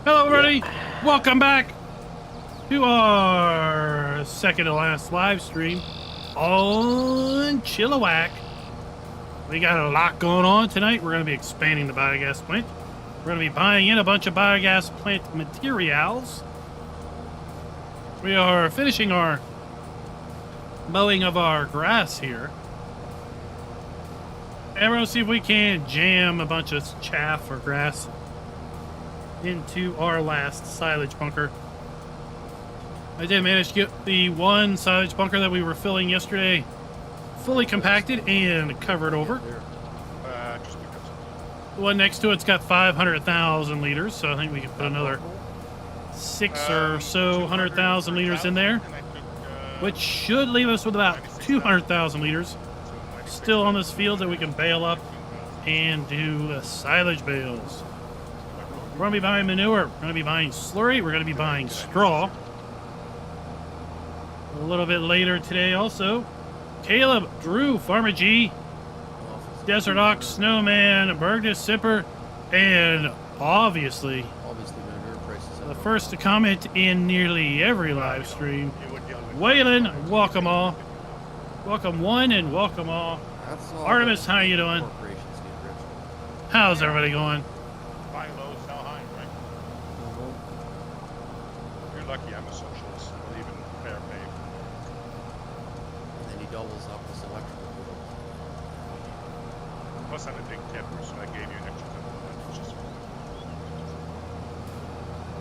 Hello, everybody. Yeah. Welcome back to our second to last live stream on Chilliwack. We got a lot going on tonight. We're going to be expanding the biogas plant. We're going to be buying in a bunch of biogas plant materials. We are finishing our mowing of our grass here. And we're going to see if we can jam a bunch of chaff or grass into our last silage bunker. I did manage to get the one silage bunker that we were filling yesterday fully compacted and covered over. The one next to it's got 500,000 liters, so I think we can put another 6 or so 100,000 liters in there, which should leave us with about 200,000 liters still on this field that we can bale up and do silage bales. We're going to be buying manure, we're going to be buying slurry, we're going to be buying straw. A little bit later today also, Caleb, Drew, Farmer G, Desert Ox, Snowman, Bergness Sipper, and obviously the first to comment in nearly every live stream, Waylon, welcome all. Welcome one and welcome all. Artemis, how you doing? How's everybody going? Buy low, sell high, right? You're lucky I'm a socialist. I believe in fair pay. And then he doubles up his electrical bill. Plus I'm a big tipper, so I gave you an extra couple of minutes. Just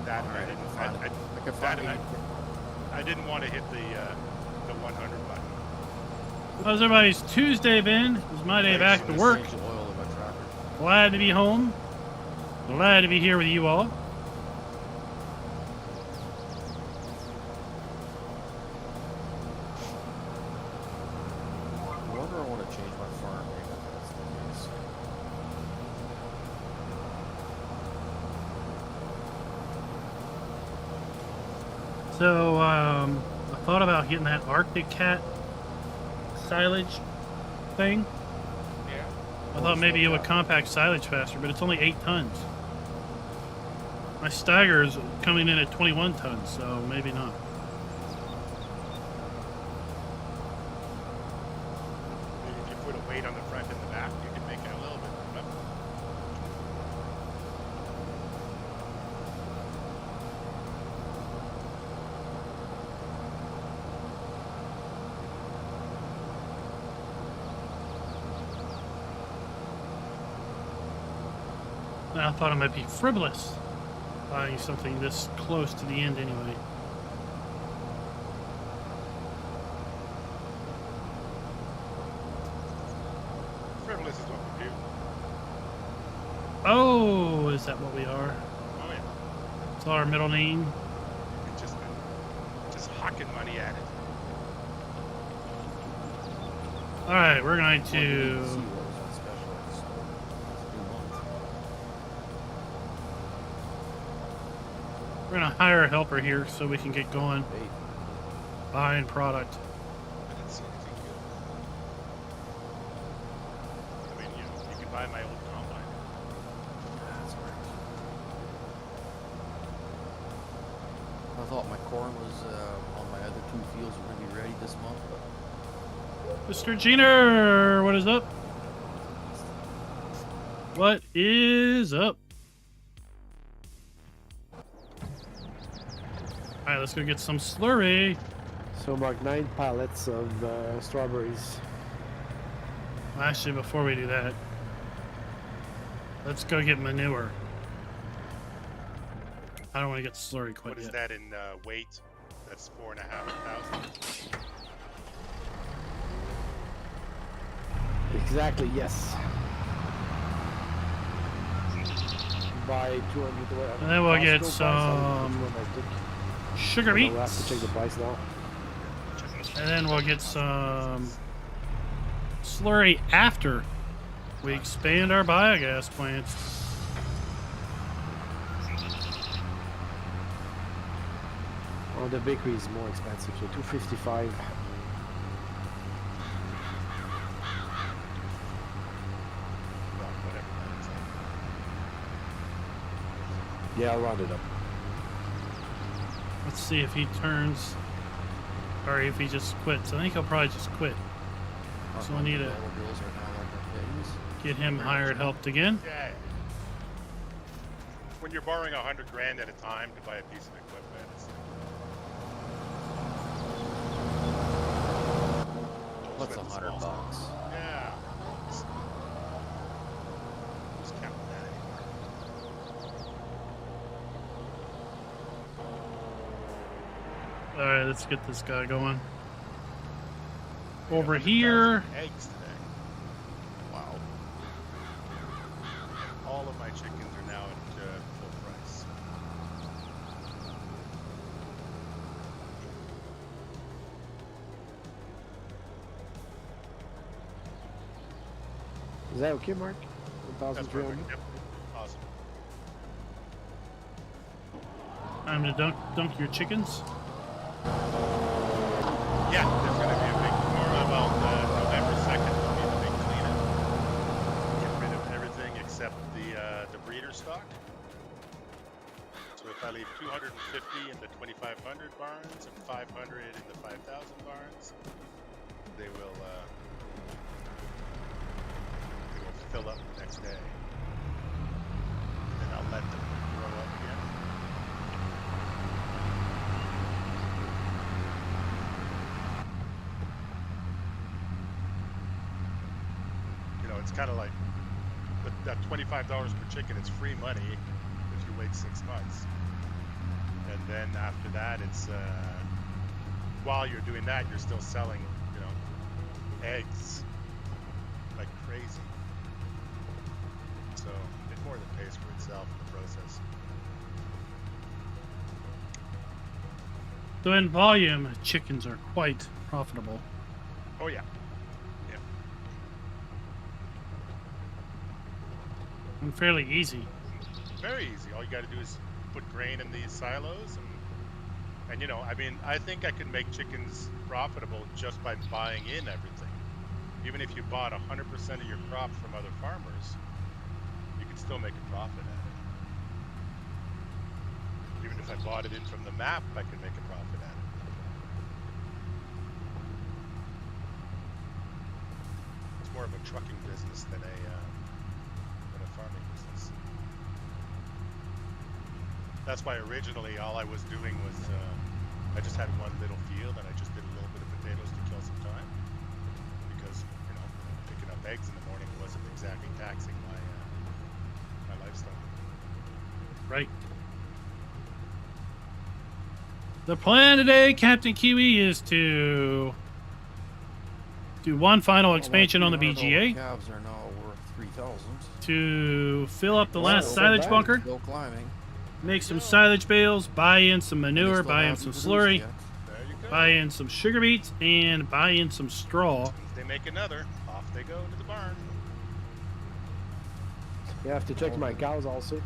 that right. I didn't want to hit the 100 button. How's everybody's Tuesday been? It was my day back to work. Glad to be home. Glad to be here with you all. I wonder I want to change my farm. So, I thought about getting that Arctic Cat silage thing. Yeah. I thought maybe it would compact silage faster, but it's only 8 tons. My Steiger is coming in at 21 tons, so maybe not. Maybe if you put a weight on the front and the back, you can make it a little bit. I thought it might be frivolous buying something this close to the end anyway. Frivolous is what we do. Oh, is that what we are? Oh yeah. It's our middle name. Just hawking money at it. All right, we're going to. We're going to hire a helper here so we can get going buying product. I didn't see anything good. I mean, you can buy my old combine. That's right. I thought my corn was on my other 2 fields were going to be ready this month, but... Mr. Jenner, what is up? What is up? Alright, let's go get some slurry. So mark 9 pallets of strawberries. Actually, before we do that, let's go get manure. I don't want to get slurry quite What is yet. that in weight? That's 4,500. Exactly, yes. Buy 200. And then we'll get some sugar beets. I'll have to check the price now. And then we'll get some slurry after we expand our biogas plants. Oh, the bakery is more expensive, so $2.55. Yeah, I'll round it up. Let's see if he turns, or if he just quits. I think he'll probably just quit. So we need to get him hired, helped again. Yeah. When you're borrowing 100 grand at a time to buy a piece of equipment, it's What's spend $100 small. bucks? Yeah. Just count that anymore. All right, let's get this guy going. We got Over 100,000 here. Eggs today. Wow. All of my chickens are now at full price. Is that okay, Mark? That's perfect. 1,300? Yep. Awesome. Time to dunk your chickens. Yeah, there's going to be a big, more about November 2nd will be the big cleanup. Get rid of everything except the breeder stock. So if I leave 250 in the 2,500 barns and 500 in the 5,000 barns, they will fill up the next day. And then I'll let them grow up again. You know, it's kind of like that $25 per chicken. It's free money if you wait 6 months. And then after that, it's while you're doing that, you're still selling, you know, eggs like crazy. So it more than pays for itself in the process. So in volume, chickens are quite profitable. Oh yeah, yeah. And fairly easy. Very easy. All you got to do is put grain in these silos, and you know, I mean, I think I could make chickens profitable just by buying in everything. Even if you bought 100% of your crop from other farmers, you could still make a profit at it. Even if I bought it in from the map, I could make a profit at it. It's more of a trucking business than a farming business. That's why originally all I was doing was I just had one little field and I just did a little bit of potatoes to kill some time, because you know, picking up eggs in the morning wasn't exactly taxing my livestock. Right. The plan today, Captain Kiwi, is to do one final expansion on the BGA Calves are now worth 3,000. to fill up the Wow, last so silage bad. bunker, Still climbing. make some silage bales, buy in some And they manure, still buy in haven't some produced slurry, yet. There you go. buy in some sugar beets, and buy in some straw. If they make another, off they go to the barn. You have to check my cows also.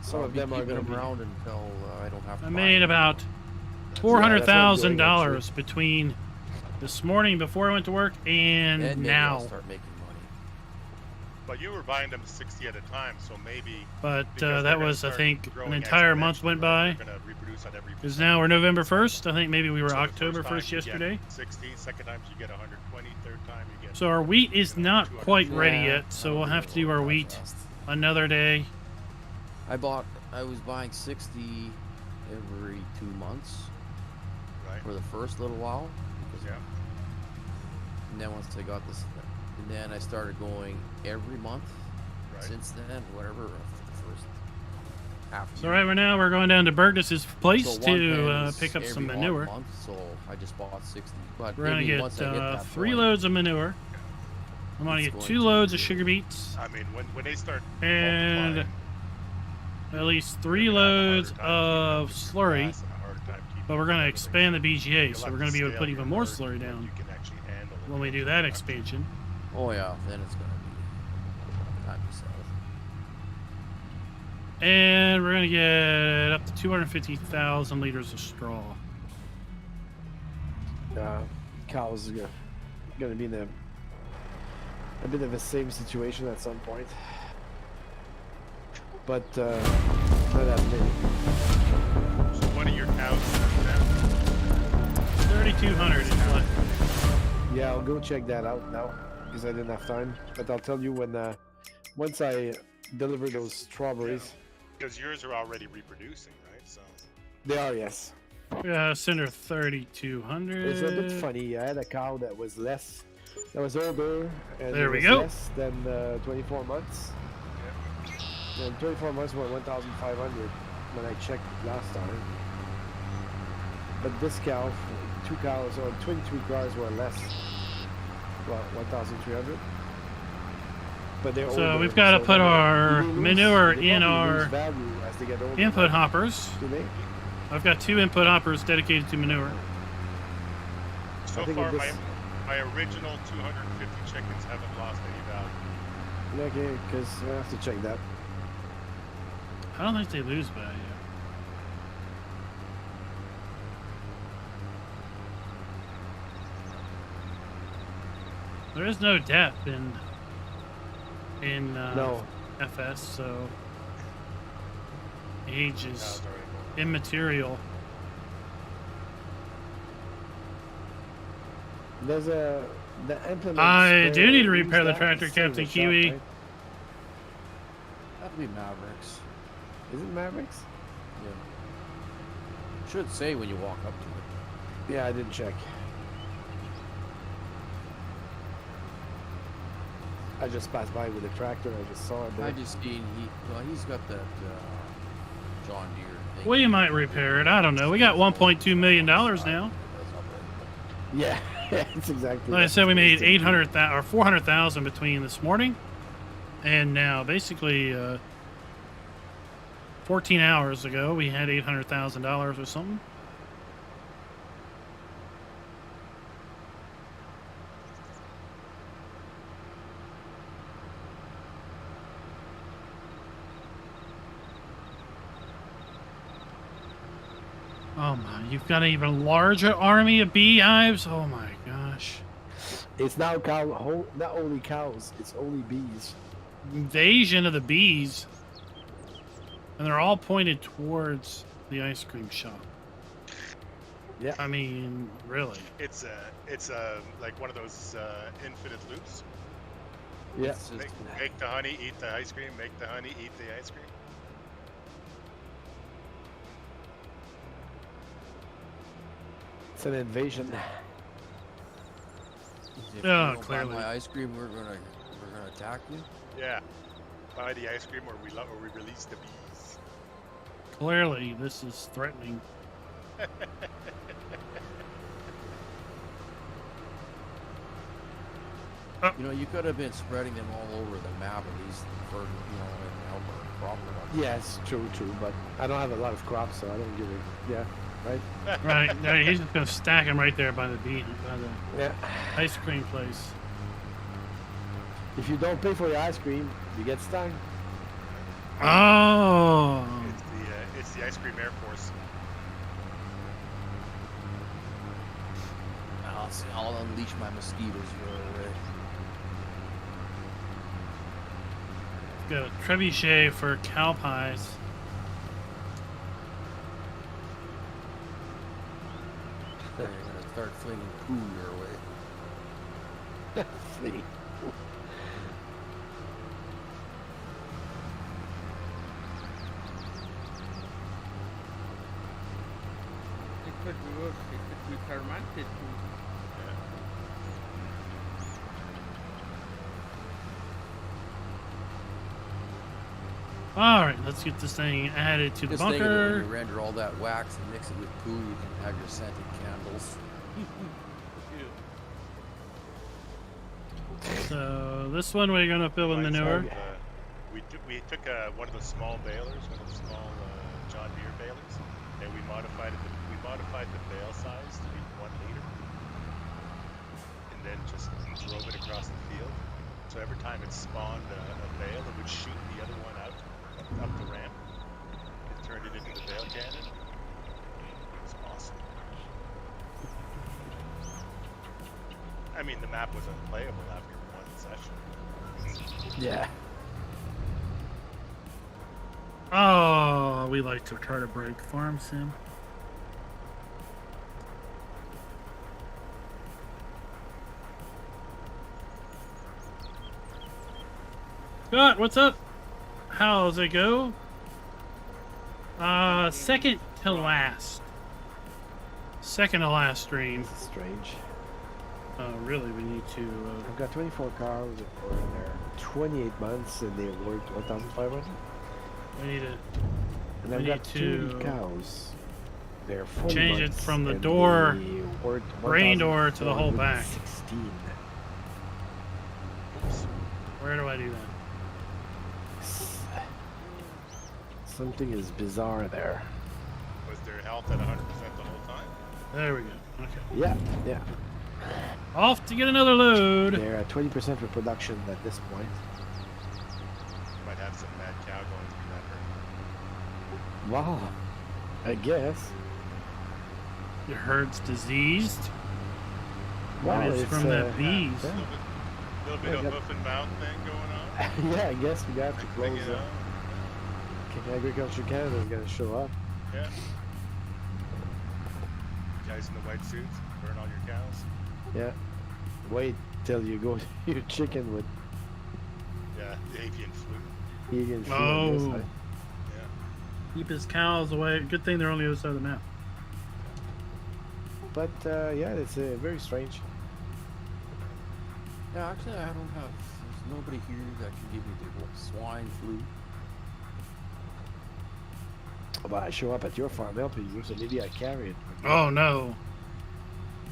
Some I'll of be them are keeping going to them be... around until I don't have to I buy made them. about Yeah, $400,000 between this morning before I went to work and And maybe now. I'll start making money. But you were buying them 60 at a time, so maybe. But because they're that gonna was, I start think, growing an entire month exponentially, went right? by. They're gonna reproduce on every. Because now we're November 1st. I think maybe we were So the October first 1st time you get yesterday. 60, second time you get 120, third time you get. So our wheat is you know, not 200. quite ready Yeah, yet, so that'll we'll be have a to do little our wheat fast. another day. I was buying 60 every 2 months Right. for the first little while. Because, Yeah. And then once I got this, and then I started going every month. Right. Since then, whatever, the first half So right now we're going down to Bergdus's place So one to pen is pick up some every odd manure. month, so I just bought 60. But We're gonna maybe get once I hit that 3 point, loads of manure. I'm gonna It's get going 2 to loads of be- sugar beets, I mean, when they start and multiplying, at least you're 3 gonna have a harder loads time keeping of up with your slurry. grass and a harder time keeping But we're up gonna with expand the everything. BGA, You'll so have we're to gonna be able to scale put your even more herd slurry to what down you can actually handle it. when we do that expansion. Oh yeah, then it's gonna be time to sell. And we're gonna get up to 250,000 liters of straw. Cows are going to be in a bit of the same situation at some point. But Not that many. So what are your cows now? 3,200 is what. Yeah, I'll go check that out now because I didn't have time. But I'll tell you when once I deliver those strawberries. Because yours are already reproducing, right? So They are, yes. Yeah, center 3,200. It's a bit funny. I had a cow that was older, and There it we was go. less than 24 months. And 24 months were 1,500 when I checked last time. But this cow, 2 cows or 23 cows were less. Well, 1,300. But they're So older, we've got to so put they our lose- manure they in probably our lose value as they get older. input hoppers. Do they? I've got 2 input hoppers dedicated to manure. so think far, with this- my original 250 chickens haven't lost any value. Okay, because I have to check that. I don't think they lose value. There is no depth in No. FS, so age is Cows already born. immaterial. There's the implement. I do need to use repair the that tractor, instead of Captain the shop, Kiwi. right? That'd be Mavericks. Is it Mavericks? Yeah. Should say when you walk up to it. Yeah, I didn't check. I just passed by with a tractor. I just saw it there. I just seen he's got that John Deere thing. We might repair it. I don't know. We got $1.2 million now. Yeah, it's exactly. Like I that. said, we made It's 800,000 or 400,000 between this morning and now. Basically, 14 hours ago, we had $800,000 or something. Oh my, you've got an even larger army of beehives? Oh my gosh. It's now not only cows, it's only bees. Invasion of the bees. And they're all pointed towards the ice cream shop. Yeah. I mean, really. It's like one of those infinite loops. Yeah. It's just, Make the honey, eat the ice cream. Make the honey, eat the ice cream. It's an invasion. if Oh, you don't buy clearly. my ice cream, we're gonna attack you. Yeah. Buy the ice cream, or we release the bees. Clearly, this is threatening. You know, you could have been spreading them all over the map at least for in Alberta proper. Yes, true, but I don't have a lot of crops, so I don't give a. Yeah, right. Right, no, he's just gonna stack them right there by the Yeah. ice cream place. If you don't pay for your ice cream, you get stung. Oh, It's the ice cream Air Force. I'll unleash my mosquitoes your way. got a trebuchet for cow pies. They're gonna start flinging poo your way. Flea. It could be worse. It could be fermented too. All right, let's get this thing added to the Just think of it, when bunker. you render all that wax and mix it with poo, you can have your scented candles. So this one we're gonna fill with Right, so, manure. we took one of the small balers, one of the small John Deere balers, and we modified the bale size to be 1 liter, and then just drove it across the field. So every time it spawned a bale, it would shoot the other one out up the ramp. It turned it into the bale cannon. It was awesome. I mean, the map was unplayable after one session. Yeah. Oh, we like to try to break farm sim. Scott, what's up? How's it go? Second to last. Second to last stream. This is strange. Really, we need to. I've got 24 cows that were in there 28 months and they worked 1,500. We need to And I've We got need two to cows. They're 40 change it months from the and door, they worked grain door to the whole back. 1,416. Where do I do that? Something is bizarre there. Was their health at 100% the whole time? There we go. Okay. Yeah, yeah. Off to get another load. They're at 20% for production at this point. Might have some mad cow going through that herd. Wow. I guess. Your herd's diseased. Wow, And it's from the bees. A little bit Yeah, of got- hoof and mouth thing going on. Yeah, I guess we have to Next close thing you know, Agriculture Canada is going to show up. yeah. Guys in the white suits, burn all your cows. Yeah. Wait till you go to your chicken with Yeah, the avian flu. avian flu on this Oh. side. Yeah. Keep his cows away. Good thing they're on the other side of the map. But yeah, it's very strange. Yeah, actually, I don't have. There's nobody here that can give me the swine flu. But I show up at your farm helping you, so maybe I carry it. Oh no.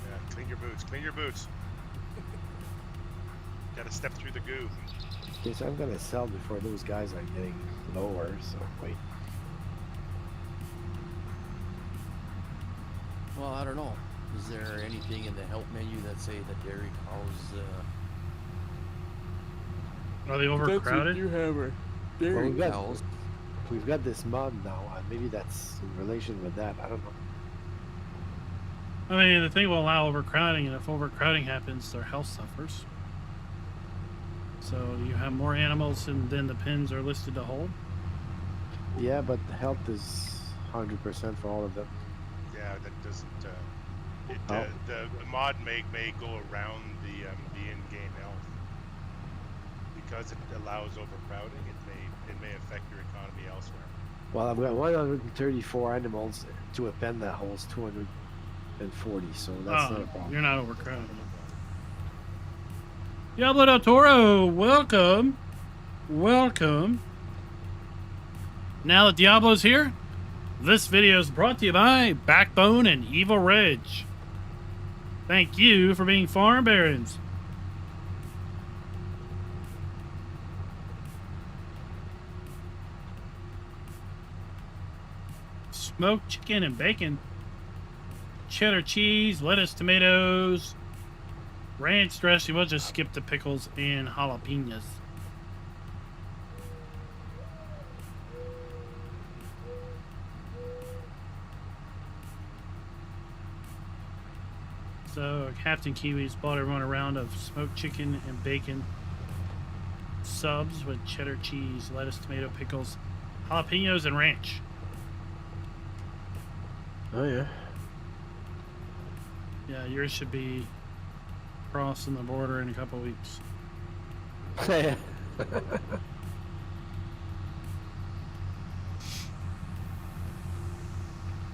Yeah, clean your boots, clean your boots. Gotta step through the goo. Okay, so I'm gonna sell before those guys are getting lower. So wait. Well, I don't know. Is there anything in the help menu that say that dairy cows? Are they overcrowded? You have a Well, dairy we've got this mod now, and maybe that's in relation with that. I don't know. I mean, the thing will allow overcrowding, and if overcrowding happens, their health suffers. So you have more animals than the pens are listed to hold. Yeah, but the health is 100% for all of them. Yeah, that doesn't. Oh. The mod may go around the in-game health because it allows overcrowding. It may affect your economy elsewhere. Well, I've got 134 animals to a pen that holds 240, so that's not a problem. You're not overcrowded. Diablo del Toro, welcome. Welcome. Now that Diablo's here, this video is brought to you by Backbone and Evil Ridge. Thank you for being farm barons. Smoked chicken and bacon. Cheddar cheese, lettuce, tomatoes, ranch dressing. We'll just skip the pickles and jalapenos. So Captain Kiwi's bought everyone a round of smoked chicken and bacon subs with cheddar cheese, lettuce, tomato, pickles, jalapenos, and ranch. Oh, yeah. Yeah, yours should be crossing the border in a couple weeks.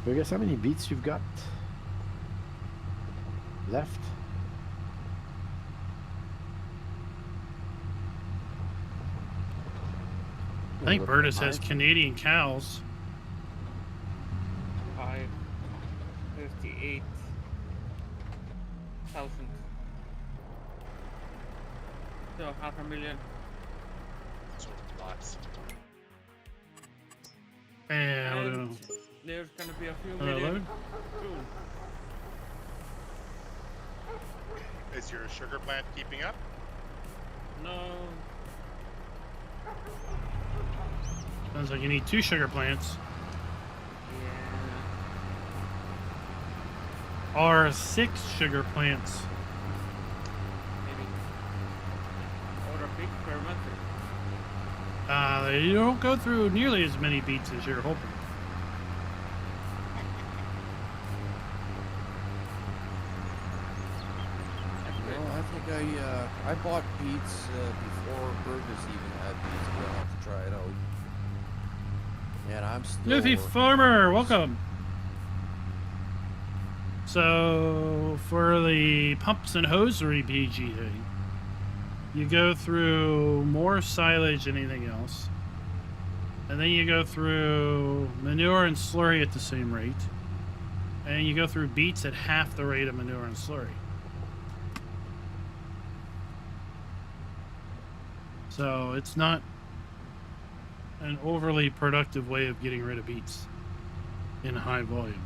I guess how many beets you've got left? I think Burtis has Canadian cows. 558,000. So 500,000. So lots. And There's gonna be a few Hello? million soon. Is your sugar plant keeping up? No, sounds like you need 2 sugar plants. yeah, Or 6 sugar plants. maybe. Or a big fermenter. You don't go through nearly as many beats as you're hoping. Well, I think I bought beets before Burgess even had beets, but I'll have to try it out. And I'm still Luffy working Farmer, on this. welcome. So for the pumps and hosiery PG thing, you go through more silage than anything else, and then you go through manure and slurry at the same rate, and you go through beets at half the rate of manure and slurry. So it's not an overly productive way of getting rid of beets in high volume.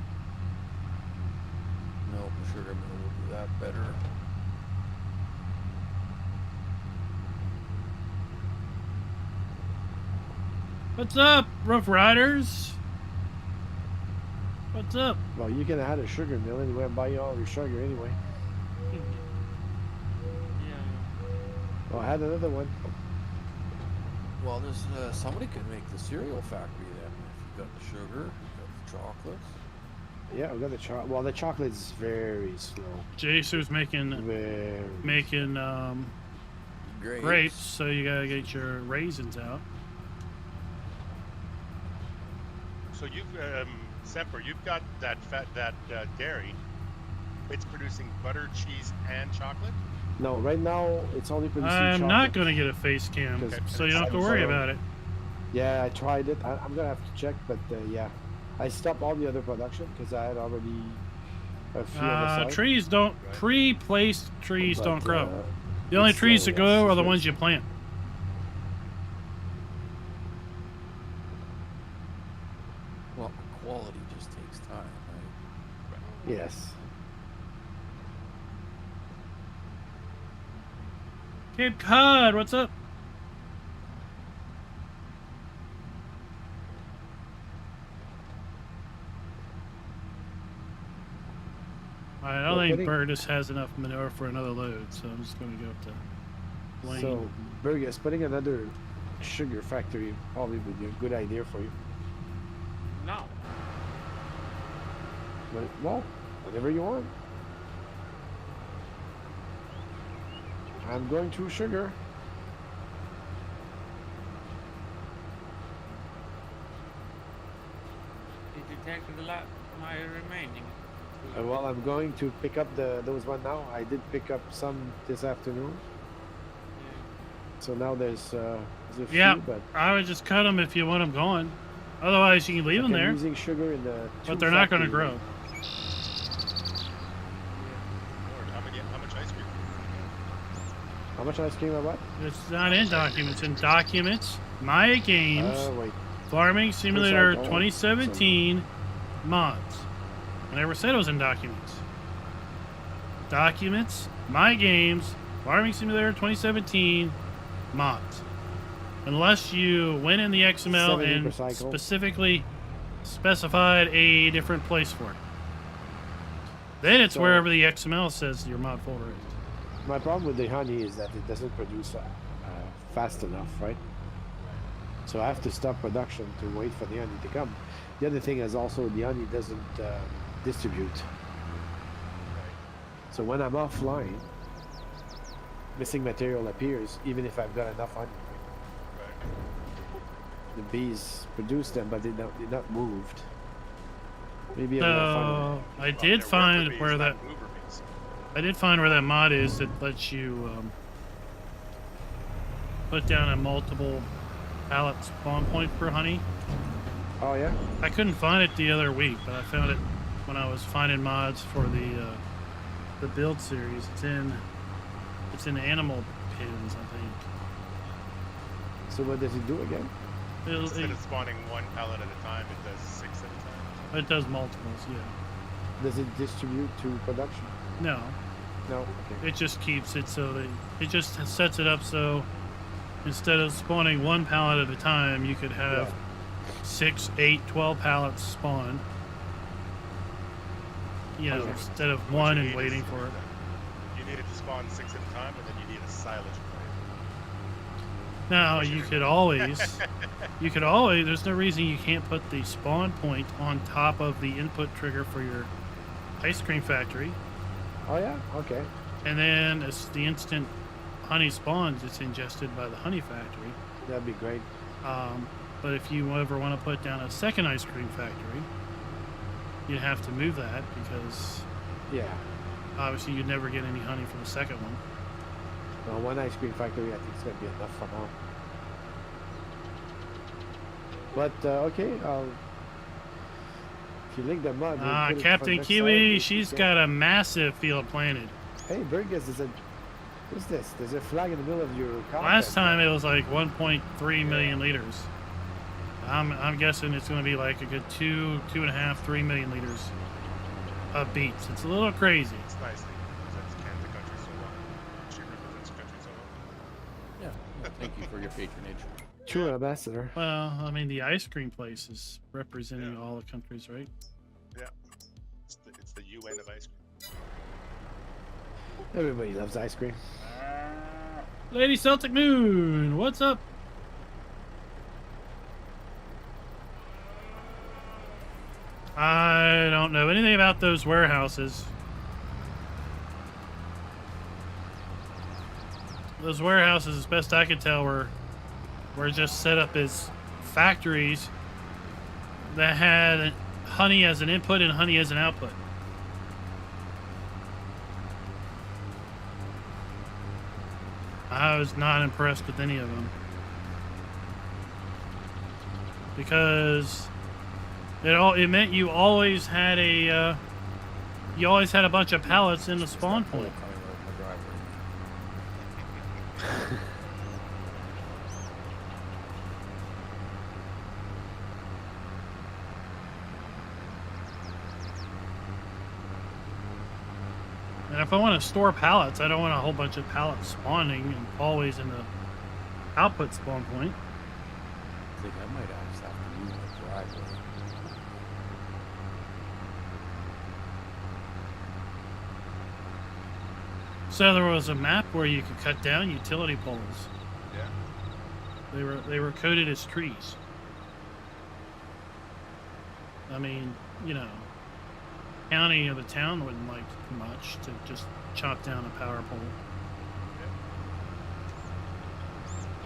No, the sugar mill will do that better. What's up, Rough Riders? What's up? Well, you can add a sugar mill anyway and buy you all your sugar anyway. Yeah. Well, add another one. Well, there's somebody could make the cereal factory then. If you've got the sugar, you've got the chocolates. Yeah, we got the chocolate. Well, the chocolate is very slow. Jacer's making Very. grapes, so you gotta get your raisins out. So you've, Semper, you've got that dairy. It's producing butter, cheese, and chocolate. No, right now it's only producing I'm chocolate. not gonna get a face cam, Because so you don't have to worry about it. Yeah, I tried it. I'm gonna have to check, but yeah, I stopped all the other production because I had already a few on the side. Trees don't pre-placed trees But, don't grow. uh, The only it's trees still, that grow are the it's ones you plant. Well, quality just takes time, right? Yes. Cape Cod, what's up? Alright, I don't Well, think putting- Burgess has enough manure for another load, so I'm just gonna go up to Lane. So, Burgess, putting another sugar factory probably would be a good idea for you. No. But, well, whatever you want. I'm going through sugar. Did you take the my remaining? Well, I'm going to pick up those one now. I did pick up some this afternoon. Yeah. So now there's a few, Yeah, but I would just cut them if you want them going. Otherwise, you can leave them I'm there, using sugar in the but two they're not going to factory. grow. Lord, how much ice cream? How much ice cream I bought? It's not in documents. In documents, My Games, Wait. Farming Simulator Oh, 2017 mods. I never said it was in documents. Documents, My Games, Farming Simulator 2017 mods. Unless you went in the XML 70 and per cycle. specifically specified a different place for it. Then it's So- wherever the XML says your mod folder is. My problem with the honey is that it doesn't produce fast enough, right? So I have to stop production to wait for the honey to come. The other thing is also the honey doesn't distribute. So when I'm offline, missing material appears even if I've got enough honey. The bees produce them, but they're not moved. Maybe I'm not finding So I did find where that mod is that lets you put down a multiple pallet spawn point for honey. Oh yeah? I couldn't find it the other week, but I found it when I was finding mods for the build series. It's in animal pins, I think. So what does it do again? Instead of spawning one pallet at a time, it does 6 at a time. It does multiples, yeah. Does it distribute to production? No, No? Okay. it just keeps it so that it just sets it up so instead of spawning one pallet at a time, you could have 6, 8, 12 pallets spawn. You know, Okay. instead of What one you and need waiting is- for it. You need it to spawn 6 at a time, and then you need a silage Now you could always, there's no reason you can't put the spawn point on top of the input trigger for your ice cream factory. Oh yeah, okay. And then as the instant honey spawns, it's ingested by the honey factory. That'd be great. But if you ever want to put down a second ice cream factory, you'd have to move that because Yeah. obviously you'd never get any honey from the second one. Well, one ice cream factory, I think it's gonna be enough for now. But okay, if you link them up. we'll put it Captain from next Kiwi, side, she's okay. got a massive field planted. Hey, Burgess, what's this? There's a flag in the middle of your car. Last time it was like 1.3 million liters. I'm guessing it's going to be like a good 2.5, 3 million liters of beets. It's a little crazy. It's nice that Canada country so well. She represents the country so well. Yeah, thank you for your patronage. True ambassador. Well, I mean, the ice cream place is representing all the countries, right? Yeah. It's the UN of ice cream. Everybody loves ice cream. Lady Celtic Moon, what's up? I don't know anything about those warehouses. Those warehouses, as best I could tell, were just set up as factories that had honey as an input and honey as an output. I was not impressed with any of them because it meant you always had a bunch of pallets in the spawn point. And if I want to store pallets, I don't want a whole bunch of pallets spawning and always in the output spawn point. I think I might actually have to use my driveway. So there was a map where you could cut down utility poles. Yeah. They were coded as trees. I mean, you know, county or the town wouldn't like much to just chop down a power pole.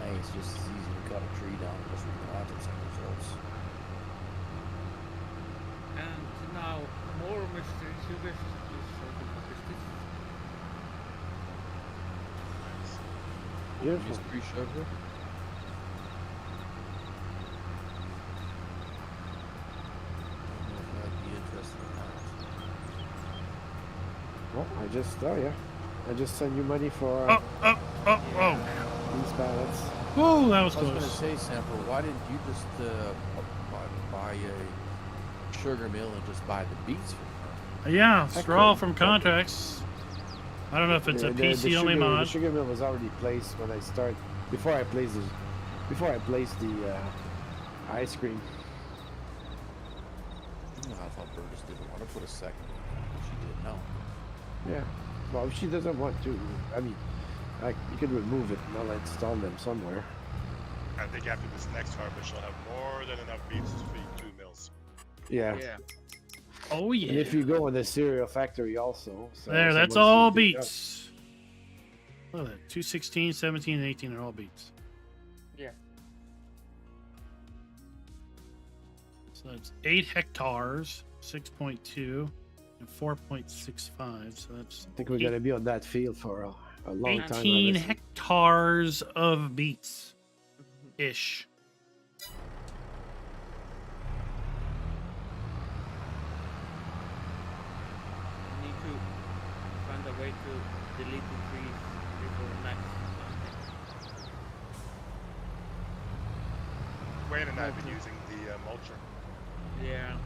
I think it's just as easy to cut a tree down and just replant it some results. And now more mystery sugars is sorting the business. Beautiful. Mystery sugar. Well, I just sent you money for these pallets. Oh, that was I was going to close. say, Sample, why didn't you just buy a sugar mill and just buy the beets from her? Yeah, straw from contracts. I don't know if it's a PC only mod. The sugar mill was already placed when I start. Before I placed the ice cream. I thought Burgess didn't want to put a second one. She did, no. Yeah. Well, if she doesn't want to, I mean, you could remove it and I'll install them somewhere. I think after this next harvest, she'll have more than enough beets to feed 2 mills. Yeah. Yeah. Oh yeah. And if you go in the cereal factory also. So There, that's someone's all gonna pick up. beets. Look at that. 216, 17, and 18 are all beets. Yeah. So that's 8 hectares, 6.2, and 4.65. So that's I think we're gonna be on that field for a long time. 18 honestly. hectares of beets ish. We need to find a way to delete the trees before next planting. Wayne and I have been using the mulcher. Yeah.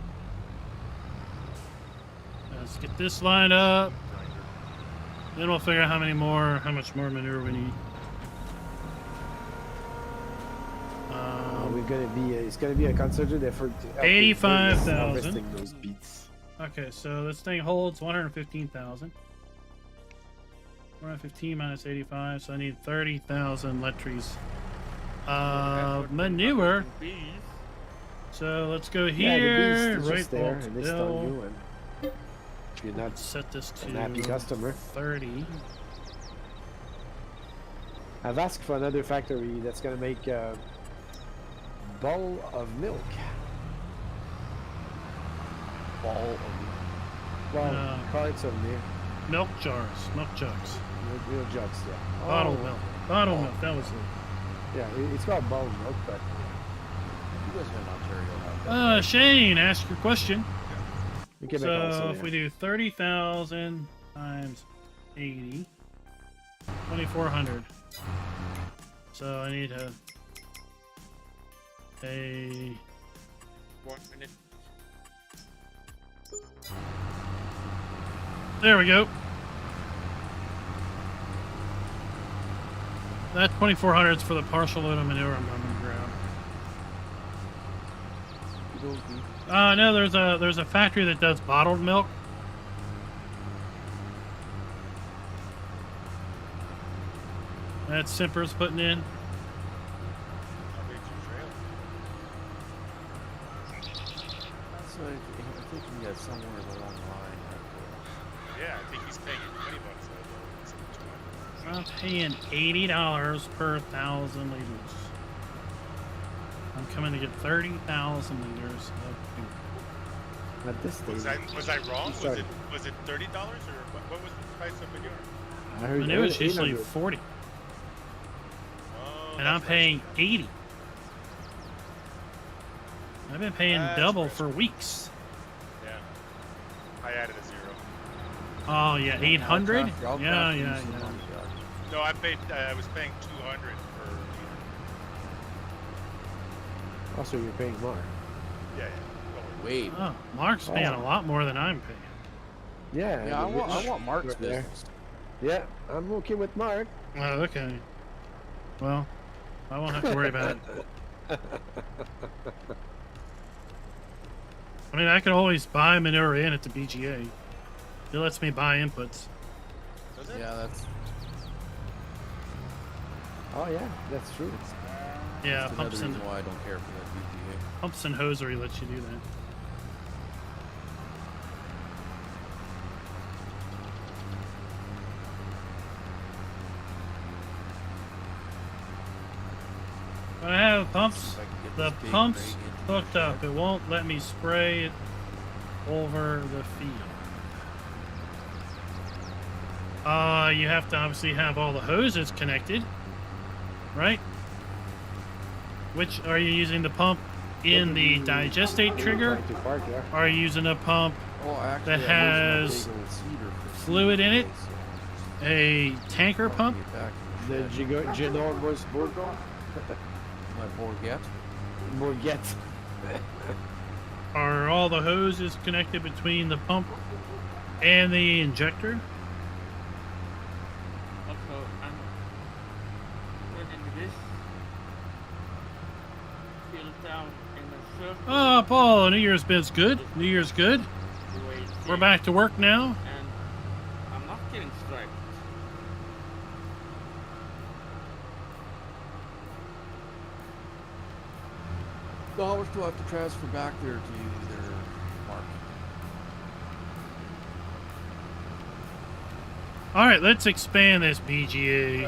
Let's get this lined up. Grinder. Then we'll figure out how much more manure we need. We're gonna be. It's gonna be a concerted effort to help 85,000. harvesting those beets. Okay, so this thing holds 115,000. 115 minus 85, so I need 30,000 lettries Manure. Bees. So let's go Yeah, the here. beast is Right just there, bulbs and it's bill. on you. And if you're not Set this to an happy customer, 30. I've asked for another factory that's gonna make a bowl of milk. Ball of Well, carts of milk, Milk jars, milk jugs, real jugs, yeah. bottled Oh, milk, bottled milk. That was it. Yeah, it's called bottled milk, but you guys in Ontario have that. Shane, ask your question. you can make also. So if we do 30,000 times 80, 2,400. So I need a 1 minute. There we go. That 2,400 is for the partial load of manure I'm on the ground. No, there's a factory that does bottled milk. That Simper's putting in. How big's your trailer? So I think you got somewhere along the line. Yeah, I think he's paying you $20 out of I'm paying $80 per 1,000 liters. I'm coming to get 30,000 liters of food. At this stage, Was I wrong? Sorry. Was it $30 or what was the price of manure? I heard Manure is usually 800. 40, Oh, and I'm that's paying right. 80. I've been paying That's double right. for weeks. Yeah. I added a 0. Oh yeah, 800. I'll Yeah, craft you yeah, some yeah. money, No, I was paying 200 per liter. Also, you're paying more. Yeah, yeah. Wait. Oh, Mark's paying a lot more than I'm paying. Yeah. Yeah, I want Mark's right there. business. Yeah, I'm okay with Mark. Oh, okay. Well, I won't have to worry about it. I mean, I could always buy manure in at the BGA. It lets me buy inputs. Does it? Yeah, that's Oh yeah, that's true. Yeah, another reason why I don't care for that BPA. pumps and hosiery lets you do that. I have pumps. If I can get The this big pumps rig into hooked the up. It won't let me spray it over the field. You have to obviously have all the hoses connected, right? Which are you using the pump in the digestate trigger? Trying to park there. Or are you using a pump, Oh, actually, that I was has in a big old cedar for fluid in it? today, so a tanker I'll pump? get back to The the shed. ginormous burger. My Borgette. Morget. Are all the hoses connected between the pump and the injector? Also, I'm running this field down in a circle. Oh, Paul, New Year's been's good. New Year's good. the way it's We're in, back to work now. And I'm not getting striped. So how much do I have to transfer back there to either Mark? All right, let's expand this BGA.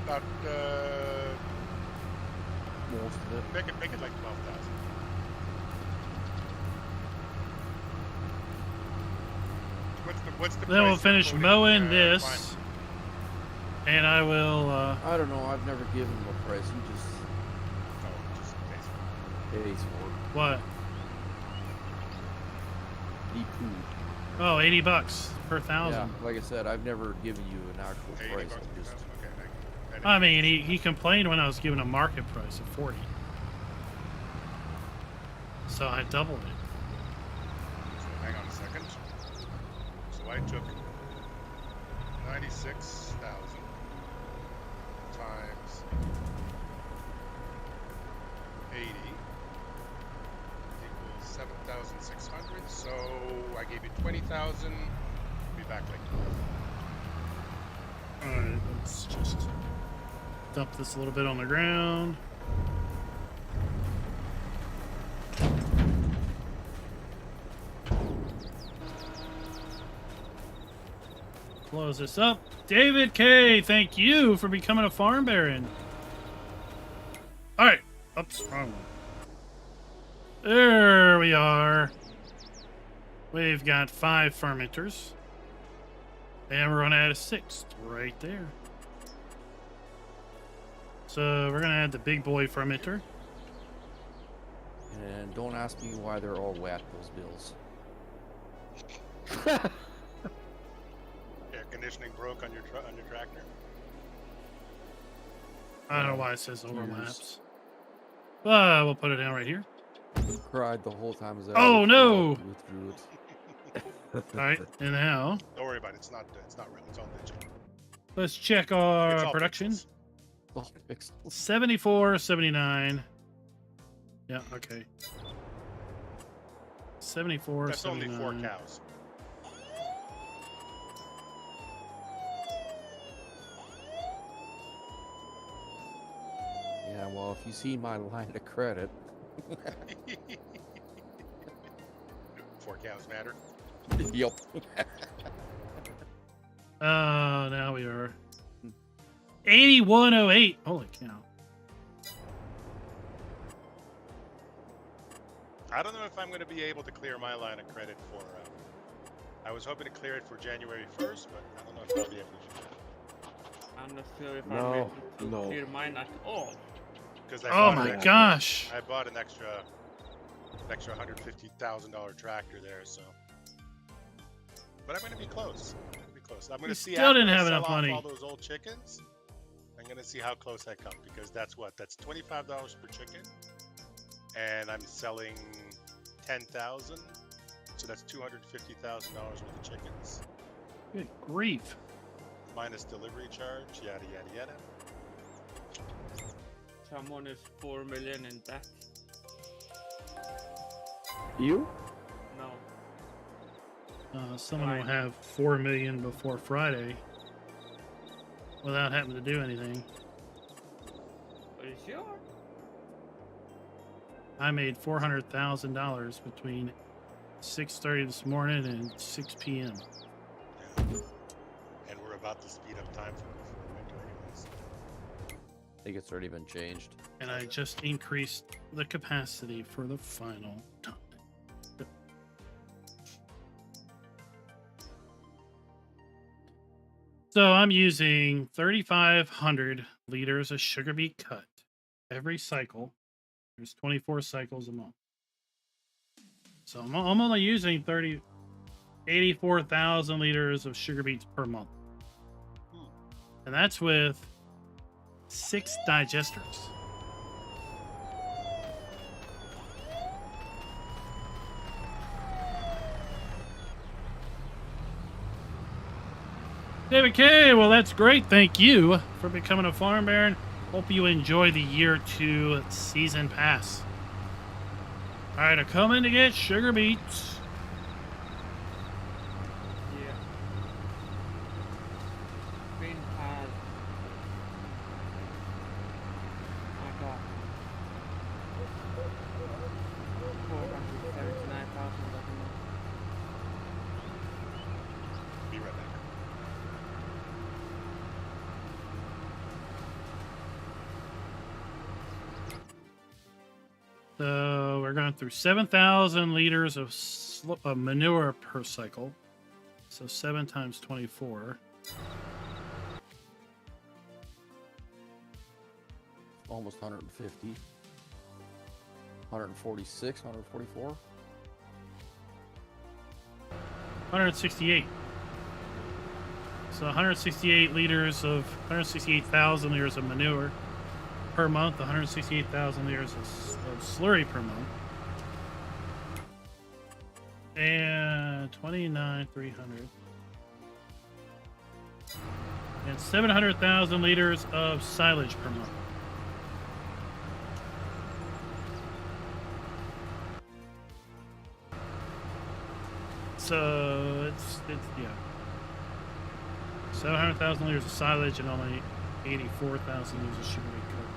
About Most of it. make it like 12,000. What's the Then we'll price finish of quoting, mowing this, fine. and I will. I don't know. I've never given him a price. He just Oh, just basic. pays for it. What? He poo. Oh, $80 per thousand. Yeah, like I said, I've never given you an actual 80 price. bucks I per just thousand? Okay, I mean, he complained when I was giving a market price of 40. So I doubled it. So hang on a second. So I took 96,000 times 80 equals 7,600. So I gave you 20,000. Be back like Alright, let's just dump this a little bit on the ground. Close this up. David K, thank you for becoming a farm baron. All right. Oops, wrong one. There we are. We've got 5 fermenters. And we're going to add a 6th right there. So we're going to add the big boy fermenter. And don't ask me why they're all wet, those bills. Air conditioning broke on your tractor. I don't know why it says overlaps. We'll put it down right here. Cried the whole time. As I Oh, was no. through it. All right, and now Don't worry about it. It's not real. It's all digital. let's check It's our all production. pixels. All pixels. 74, 79. Yeah, okay. 74, That's only 4 79. cows. Yeah, well, if you see my line of credit, 4 cows matter. yep. Now we are 8108. Holy cow. I don't know if I'm going to be able to clear my line of credit for. I was hoping to clear it for January 1st, but I don't know if I'll be able to do that. I'm not sure if No, I'm able to no. clear mine at all. Because Oh my gosh. I bought an extra $150,000 tractor there, so. But I'm going to be close. I'm going You to see. still didn't after I have sell enough off money. all those old chickens. I'm going to see how close I come, because that's $25 per chicken, and I'm selling 10,000, so that's $250,000 worth of chickens, Good grief. minus delivery charge, yada yada yada. Someone is 4 million in debt. You? No. Someone will have 4 million before Friday without having to do anything. Are you sure? I made $400,000 between 6:30 this morning and 6 p.m. Yeah. And we're about to speed up time for winter anyways. I think it's already been changed. And I just increased the capacity for the final time. So I'm using 3,500 liters of sugar beet cut every cycle. There's 24 cycles a month. So I'm only using 84,000 liters of sugar beets per month. And that's with 6 digesters. David K, well, that's great. Thank you for becoming a farm baron. Hope you enjoy the year 2 season pass. All right, I'm coming to get sugar beets. Yeah. Green has. I got 479,000 of them. Be right back. So we're going through 7,000 liters of manure per cycle. So 7 times 24. Almost 150. 146, 144. 168. So 168 liters of 168,000 liters of manure per month. 168,000 liters of slurry per month. And 29,300. And 700,000 liters of silage per month. So it's yeah. 700,000 liters of silage and only 84,000 uses sugar beet coke.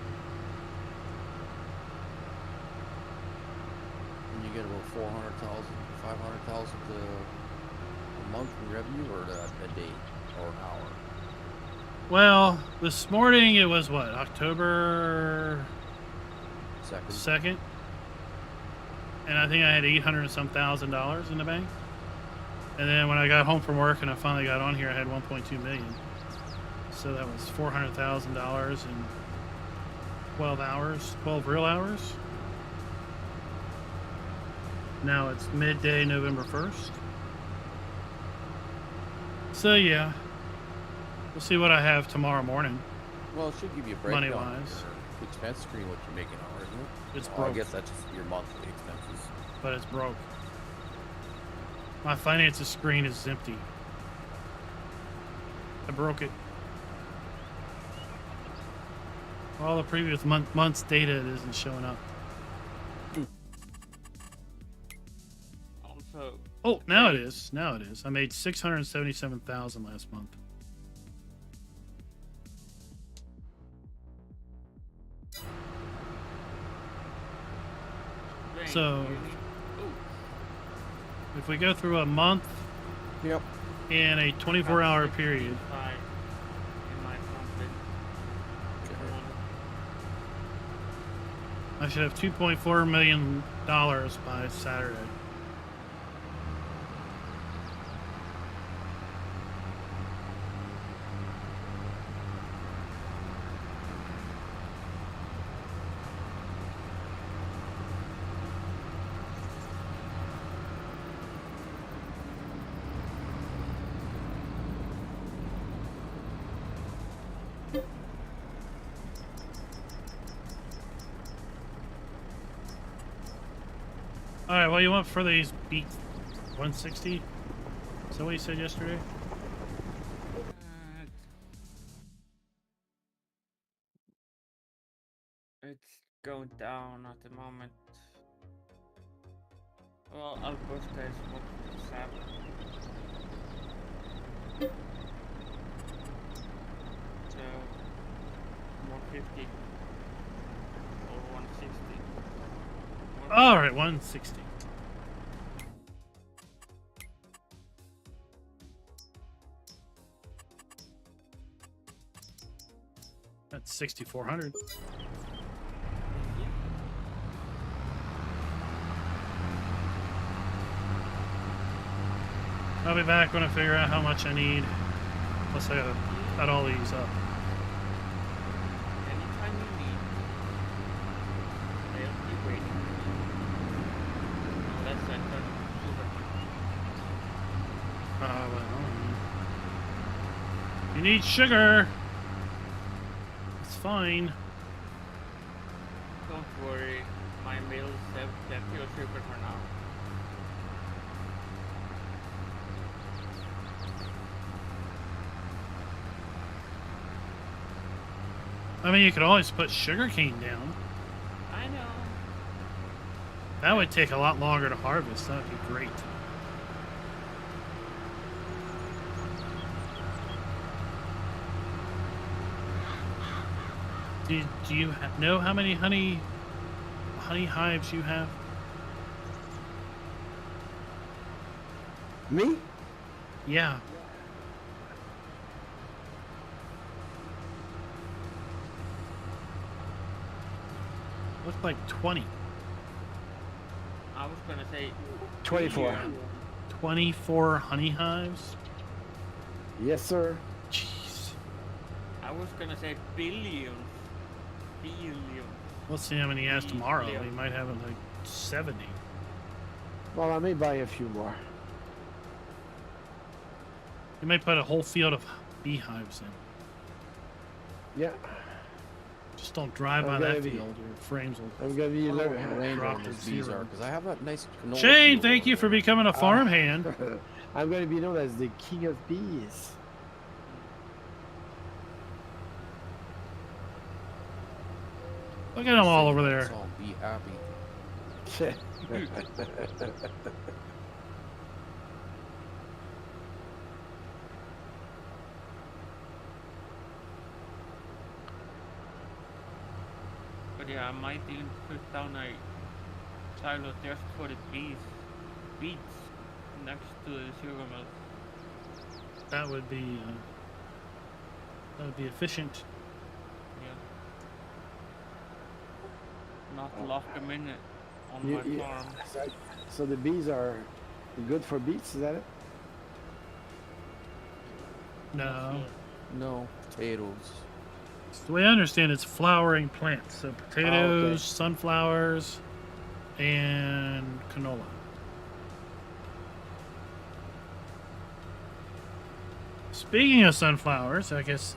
And you get about 400,000, 500,000 a month in revenue, or a day, or an hour. Well, this morning it was what, October Second. 2nd? And I think I had $800 and some thousand in the bank. And then when I got home from work and I finally got on here, I had 1.2 million. So that was $400,000 in 12 hours, 12 real hours. Now it's midday, November 1st. So yeah, we'll see what I have tomorrow morning. Well, it should give you a breakdown. Money-wise. Your expense screen, what you're making hours, isn't it? It's I broke. guess that's just your monthly expenses. But it's broke. My finances screen is empty. I broke it. All the previous month's data it isn't showing up. Also, Oh, now it is. Now it is. I made 677,000 last month. Wayne, So- you need- oh, If we go through a month Yep. in a 24-hour period, 65 in my company. I should have $2.4 million by Saturday. All right, well, you want for these beats 160? Is that what you said yesterday? It's going down at the moment. Well, Augusta is what is happening. So 150 or 160. All right, 160. That's 6,400. I'll be back when I figure out how much I need. Plus, I gotta cut all these up. Anytime you need, they'll be waiting. Unless I turn super. Well, you need sugar. It's fine. Don't worry, my meals have plenty of sugar for now. I mean, you could always put sugarcane down. I know. That would take a lot longer to harvest. That would be great. Do you know how many honey hives you have? Me? Yeah. Looks like 20. I was gonna say 24. 24 honey hives? Yes, sir. Jeez. I was gonna say billions. Billions. We'll see how many he has tomorrow. We might have like 70. Well, I may buy a few more. You may put a whole field of beehives in. Yeah. Just don't drive by I'm that gonna be- field. Your frames will. I'm gonna be Range Drop on to those bees zero. are, because I have that nice canola Shane, field thank over you for there. becoming a farm hand. I'm gonna be known as the king of bees. Look at them all over there. So be happy. idea. I might even put down a silo just for the beets next to the sugar mill. That would be efficient. Yeah. Not lock them in it on You- my you- farm. So the bees are good for beets, is that it? No. No, potatoes. The way I understand it's flowering plants. So potatoes, sunflowers, and canola. Speaking of sunflowers, I guess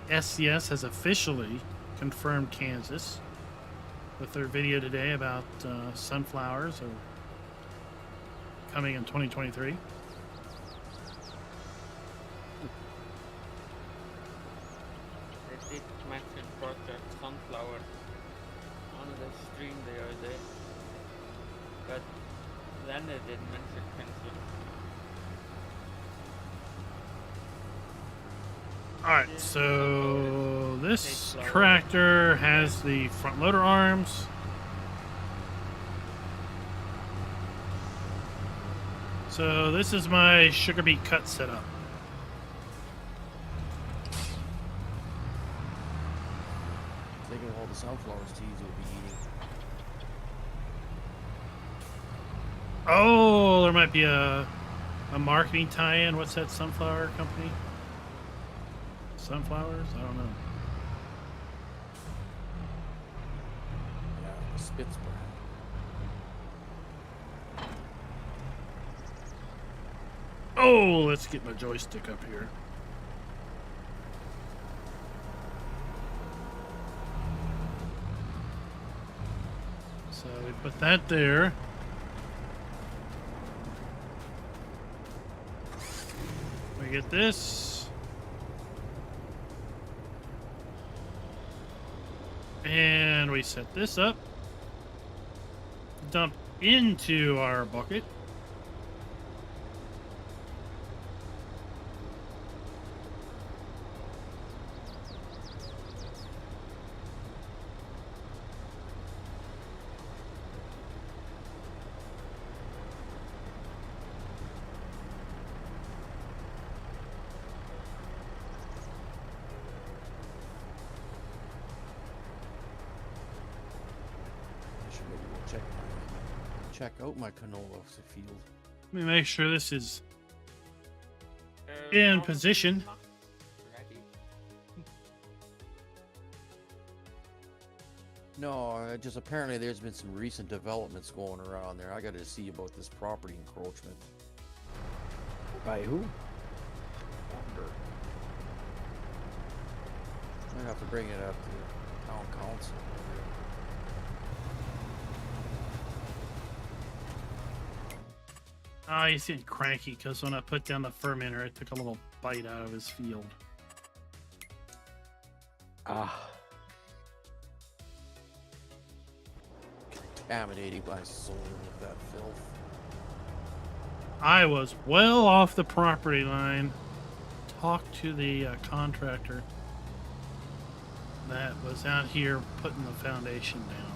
SCS has officially confirmed Kansas with their video today about sunflowers are coming in 2023. They did mention Project Sunflower on the stream the other day. But then they didn't mention Kansas. Alright, so this tractor has the front loader arms. So this is my sugar beet cut setup. Thinking of all the sunflower seeds you'll be eating. Oh, there might be a marketing tie-in. What's that sunflower company? Sunflowers? I don't know. Yeah, the Spitz brand. Oh, let's get my joystick up here. So we put that there. We get this. And we set this up. Dump into our bucket. I should maybe go check out my canola field. Let me make sure this is In in position. Ready. No, just apparently there's been some recent developments going around there. I got to see about this property encroachment. By who? I have to bring it up to town council. Ah, he's getting cranky because when I put down the fermenter, it took a little bite out of his field. Ah, Contaminating my soul with that filth. I was well off the property line. Talked to the contractor that was out here putting the foundation down.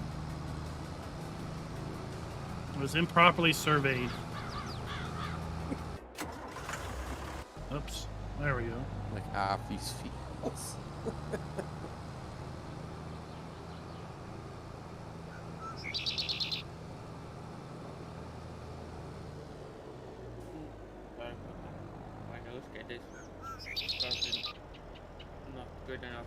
It was improperly surveyed. Oops. There we go. Like half these fields. My nose get this something not good enough.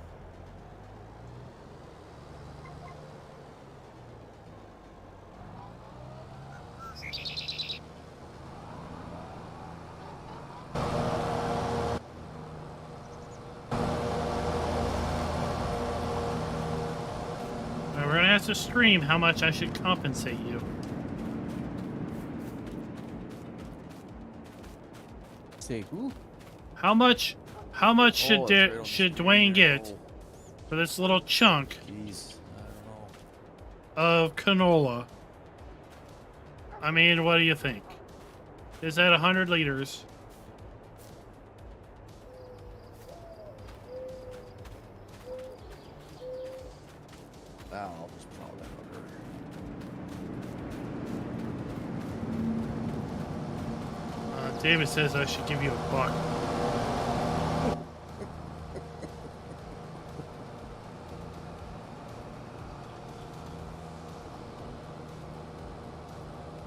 Now we're gonna have to stream how much I should compensate you. Say who? How much should Oh, it's right on the should screen Dwayne there. get for this little chunk Oh, jeez, I don't know. of canola? I mean, what do you think? Is that 100 liters? I'll just plow that under. David says I should give you a buck.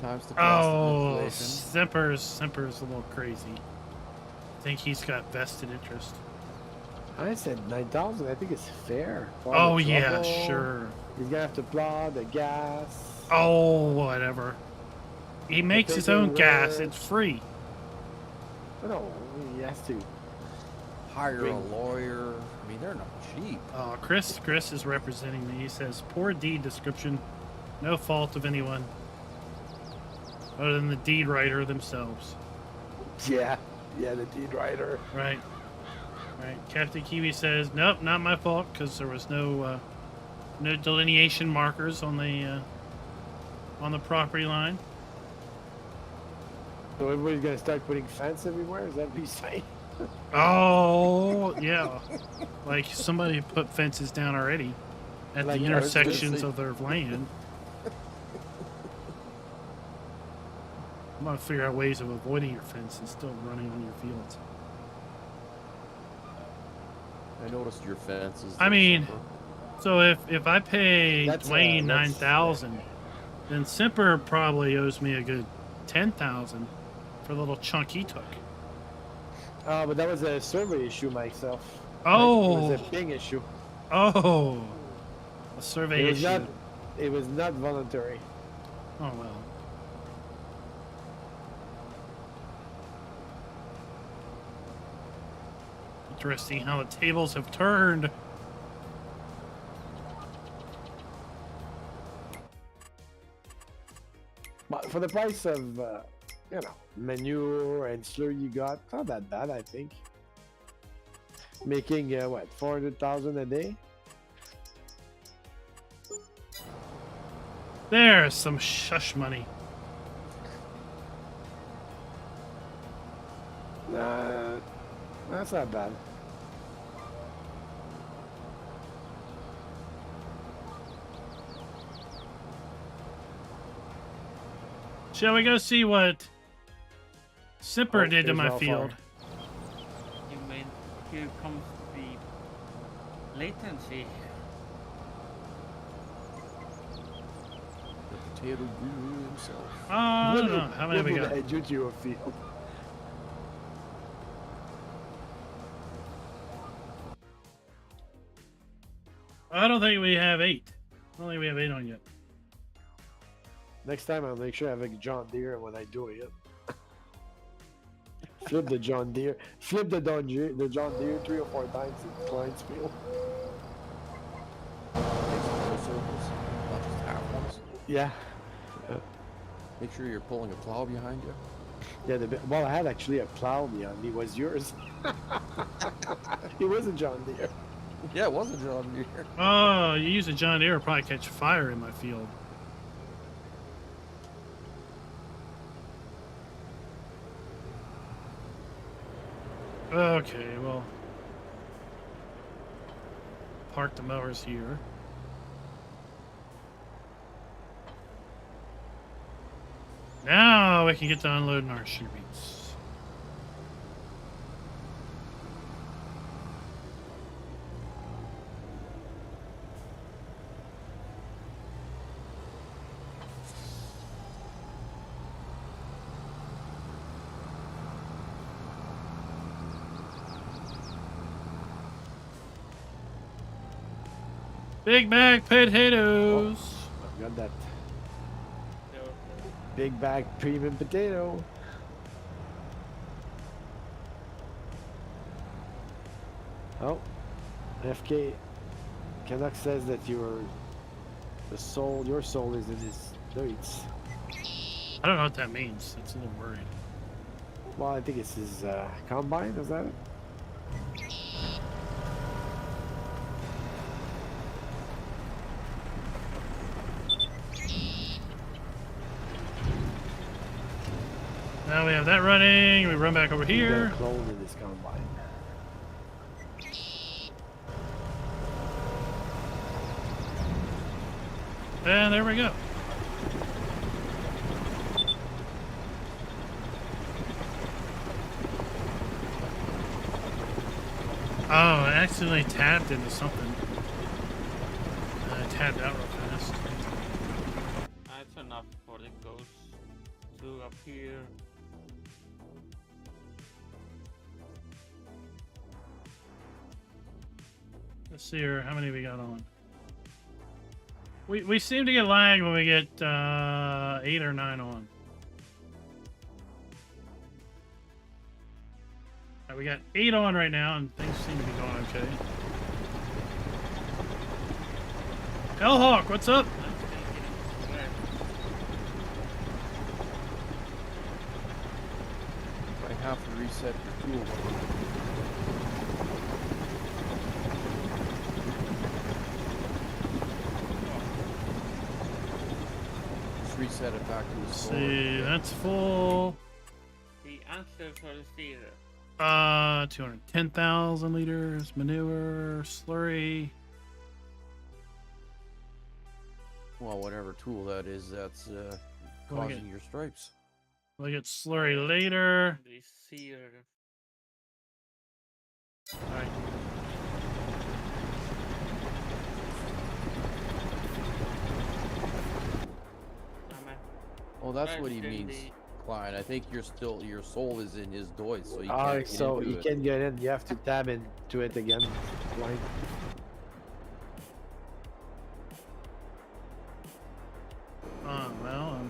Times the cost of Oh, inflation. Simper's a little crazy. I think he's got vested interest. I said 9,000. I think it's fair. For all Oh, the yeah, trouble. sure. He's gonna have to plow the gas. Oh, whatever. He makes his own gas. It's free. No, he has to. Hire a lawyer. I mean, they're not cheap. Chris is representing me. He says, poor deed description. No fault of anyone other than the deed writer themselves. Yeah, the deed writer. Right. Captain Kiwi says, nope, not my fault, because there was no delineation markers on the property line. So everybody's gonna start putting fence everywhere? Is that what he's saying? Oh, yeah. Like somebody put fences down already at Like the I was gonna intersections say. of their land. I'm gonna figure out ways of avoiding your fence and still running on your fields. I noticed your fences. I mean, so if I pay That's, Dwayne that's- 9,000, then Simper probably owes me a good 10,000 for the little chunk he took. But that was a survey issue myself. Oh. It was a big issue. Oh, a survey issue. It was not voluntary. Oh well. Interesting how the tables have turned. But for the price of, manure and slurry you got, not that bad, I think. Making, what, 400,000 a day? There's some shush money. Nah, that's not bad. Shall we go see what Simper Oh, did to there's my Alpha. field? You mean here comes the latency? The potato guru himself. I don't know. How many have we got? I judge you a field. I don't think we have 8. I don't think we have 8 on yet. Next time I'll make sure I have a John Deere when I do it. Flip the John Deere. Flip the John Deere 3 or 4 times in client's field. Take some full circles, not just half ones. Yeah. Make sure you're pulling a plow behind you. Yeah, well, I had actually a plow behind me. Was yours? It was a John Deere. Yeah, it wasn't John Deere. Oh, you use a John Deere, it'll probably catch fire in my field. Okay, well, park the mowers here. Now we can get to unloading our sheepies. Big bag potatoes. I've got that So, big bag premium potato. Oh, FK Canuck says that your soul is in his dates. I don't know what that means. It's a little worried. Well, I think it's his combine. Is that it? Now we have that running. We run back over He's got a here. clone in his combine. And there we go. Oh, I accidentally tabbed into something. I tabbed out real fast. That's enough for the ghost to appear. Let's see here, how many we got on? We seem to get lag when we get 8 or 9 on. Alright, we got 8 on right now, and things seem to be going okay. Hellhawk, what's up? I'm still getting red. I have to reset the tool. Just reset it back to the Let's store. see, that's full. The answer for the theater. 210,000 liters, manure, slurry. Well, whatever tool that is, that's Well, I causing get- your stripes. We'll get slurry later. The seer. Alright. I'm at Oh, that's what he Right, then means, Klein. I think you're still, your soul is in his doors, so you Ah, can't get so into you it. can get in. You have to tab into it again. Blind. Well,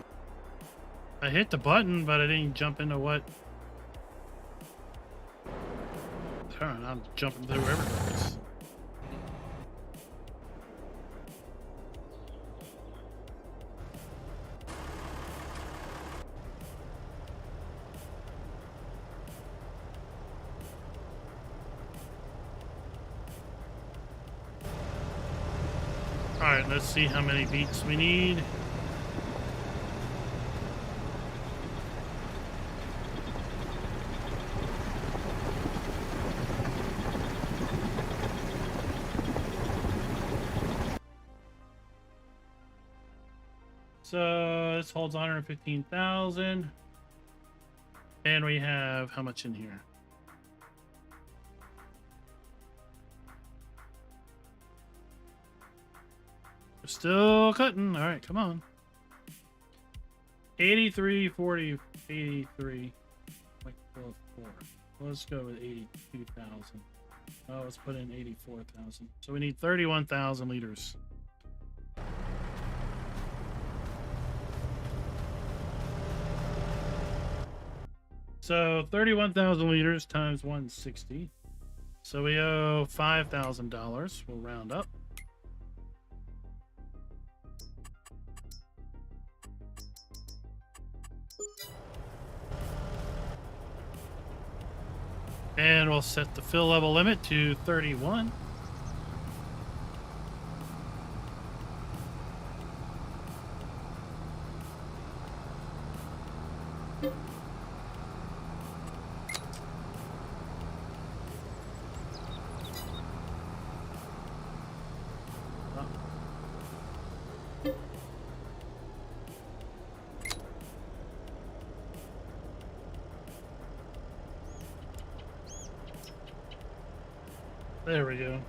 I hit the button, but I didn't jump into what. I don't know, I'm jumping through everything. Alright, let's see how many beats we need. So this holds 115,000. And we have how much in here? We're still cutting. All right, come on. 83, 40, 83. Like 4. Let's go with 82,000. Oh, let's put in 84,000. So we need 31,000 liters. So 31,000 liters times 160. So we owe $5,000. We'll round up. And we'll set the fill level limit to 31. There we go.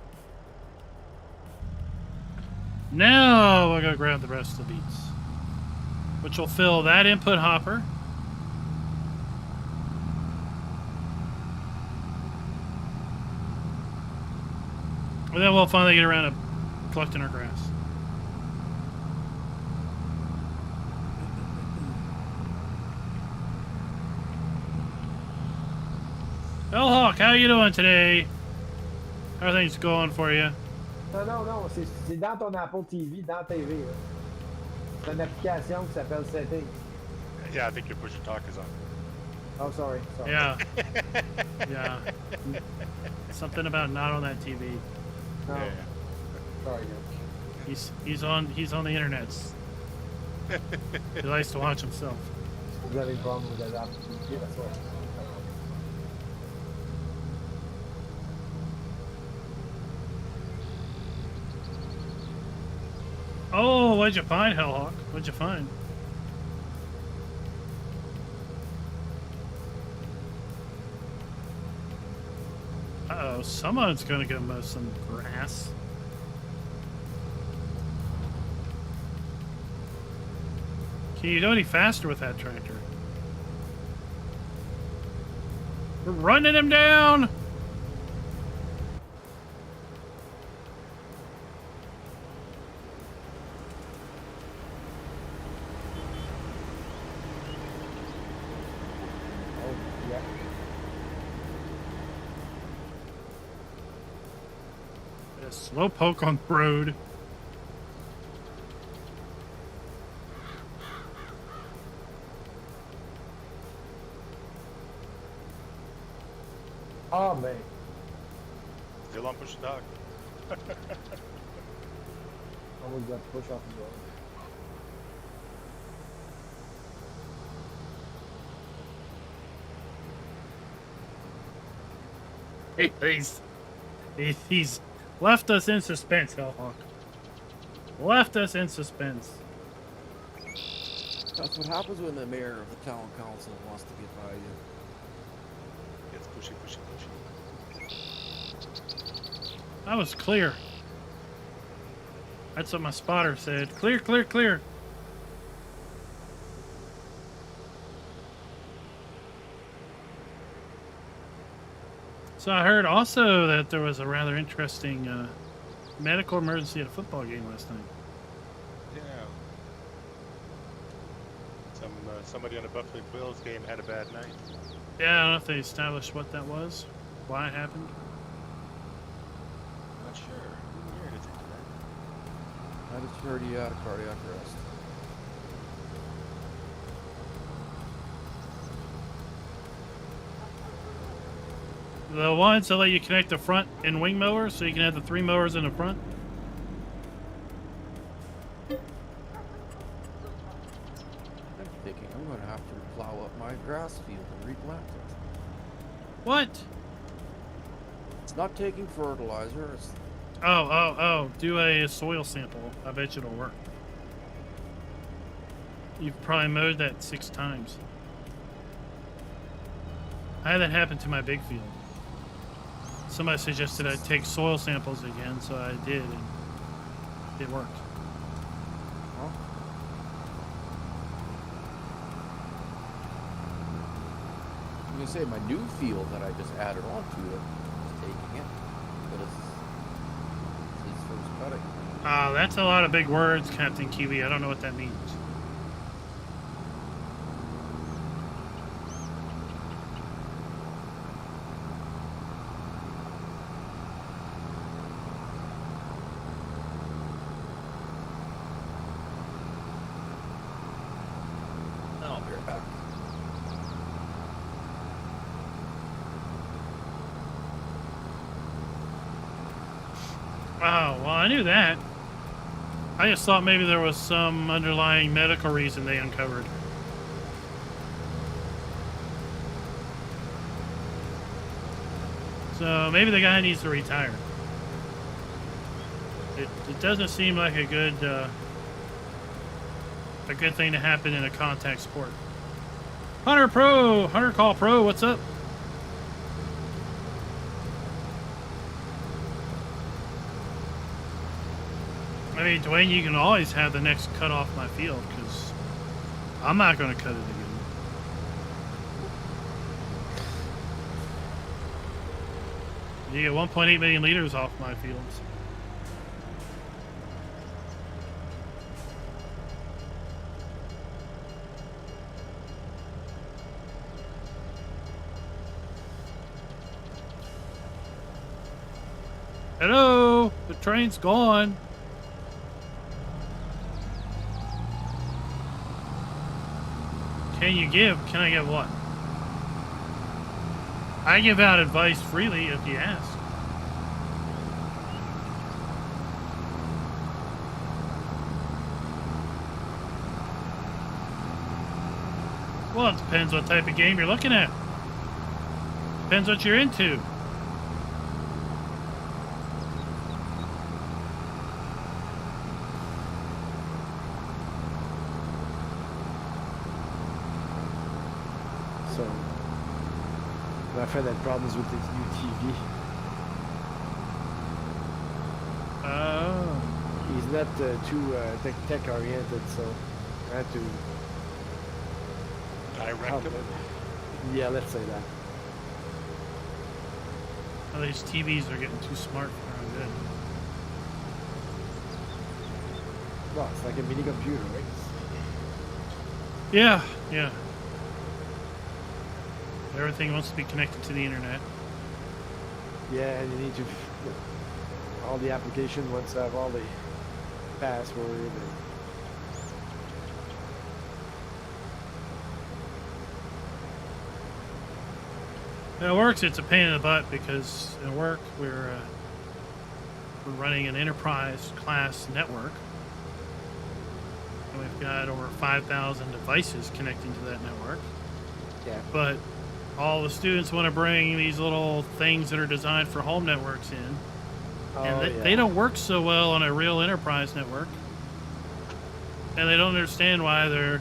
Now we're gonna grab the rest of the beats, which will fill that input hopper. And then we'll finally get around to collecting our grass. Hellhawk, how you doing today? How are things going for you? Non, c'est dans ton Apple TV, dans TV. Là. C'est une application qui s'appelle Settings. Yeah, I think your push to talk is on. Oh, sorry. Yeah. Yeah. Something about not on that TV. No, Yeah, sorry. Guys. He's on the internet. He likes to watch himself. Vous avez le problem with that Apple TV, that's why. Oh, Well, what'd you find, Hellhawk? What'd you find? Uh-oh, someone's gonna go mow some grass. Can you go any faster with that tractor? We're running him down! Oh, yeah. A slow poke on the road. Oh, man. Still on push the dog. Almost got pushed off the road. He's left us in suspense, Hellhawk. Left us in suspense. That's what happens when the mayor of the town council wants to get by you. It's pushy, pushy, pushy. That was clear. That's what my spotter said. Clear, clear, clear. So I heard also that there was a rather interesting medical emergency at a football game last night. Yeah. Somebody on the Buffalo Bills game had a bad night. Yeah, I don't know if they established what that was, why it happened. Not sure. Didn't hear anything today. I just heard he had a cardiac arrest. The ones that let you connect the front and wing mowers, so you can have the 3 mowers in the front. I'm thinking I'm gonna have to plow up my grass field and replant it. What? It's not taking fertilizer. It's Oh. Do a soil sample. I bet you it'll work. You've probably mowed that 6 times. I had that happen to my big field. Somebody suggested I take soil samples again, so I did, and it worked. huh? I'm gonna say my new field that I just added on to it is taking it, but it's his first cutting. Oh, that's a lot of big words, Captain Kiwi. I don't know what that means. I'll be right back. Oh, well, I knew that. I just thought maybe there was some underlying medical reason they uncovered. So maybe the guy needs to retire. It doesn't seem like a good thing to happen in a contact sport. Hunter Call Pro, what's up? I mean, Dwayne, you can always have the next cut off my field, because I'm not going to cut it again. You get 1.8 million liters off my fields. Hello, the train's gone. Can you give? Can I get what? I give out advice freely if you ask. Well, it depends what type of game you're looking at. Depends what you're into. My friend had problems with his new TV. Oh. He's not too tech oriented, so I had to Direct help him. him. Yeah, let's say that. Well, these TVs are getting too smart for our good. Well, it's like a mini computer, right? Yeah, yeah. Everything wants to be connected to the internet. Yeah, and you need to all the application wants to have all the password. And It works. It's a pain in the butt because at work we're running an enterprise class network, and we've got over 5,000 devices connecting to that network. yeah, But all the students want to bring these little things that are designed for home networks in, and they don't work so well on a real enterprise network, and they don't understand why their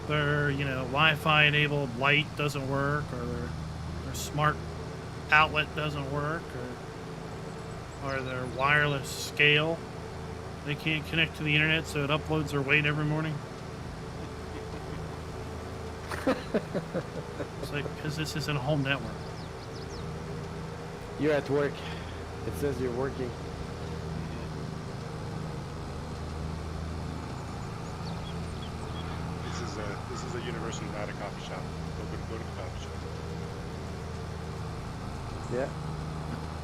Wi-Fi enabled light doesn't work, or their smart outlet doesn't work, or their wireless scale. They can't connect to the internet, so it uploads their weight every morning. It's like, because this isn't a home network. You're at work. It says you're working. This is a university, not a coffee shop. Go to the coffee shop. Yeah,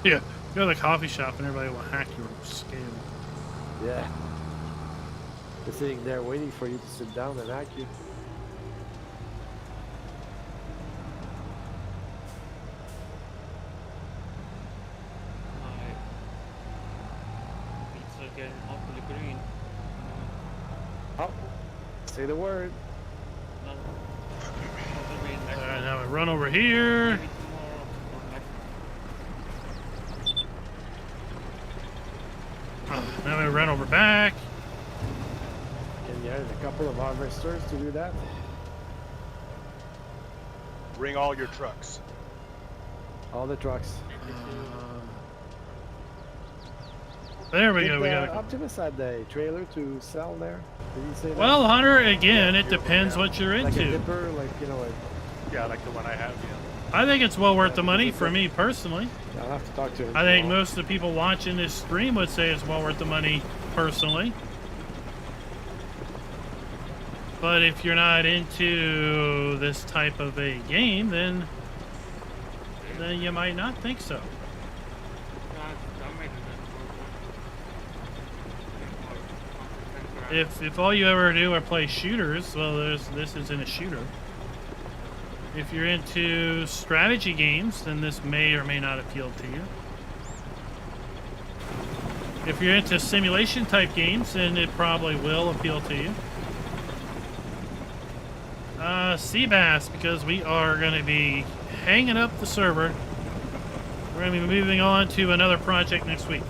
Yeah, go to the coffee shop and everybody will hack your scale. yeah. They're sitting there waiting for you to sit down and hack you. It's getting awfully green. Oh, say the word. No. It'll be next Alright, now we run over here. maybe tomorrow or next. Now we run over back. And you had a couple of harvesters to do that. Bring all your trucks. All the trucks. There we Did, go. We got Optimus had a trailer to sell there. Did he say that? Well, Hunter, again, Yeah, it depends what you're like a into. dipper, like Yeah, like the one I have. Yeah. I think it's well worth the money for me personally. I'll have to talk to him. I think tomorrow. most of the people watching this stream would say it's well worth the money personally. But if you're not into this type of a game, then you might not think so. If all you ever do are play shooters, well, this isn't a shooter. If you're into strategy games, then this may or may not appeal to you. If you're into simulation type games, then it probably will appeal to you. Seabass, because we are going to be hanging up the server. We're going to be moving on to another project next week.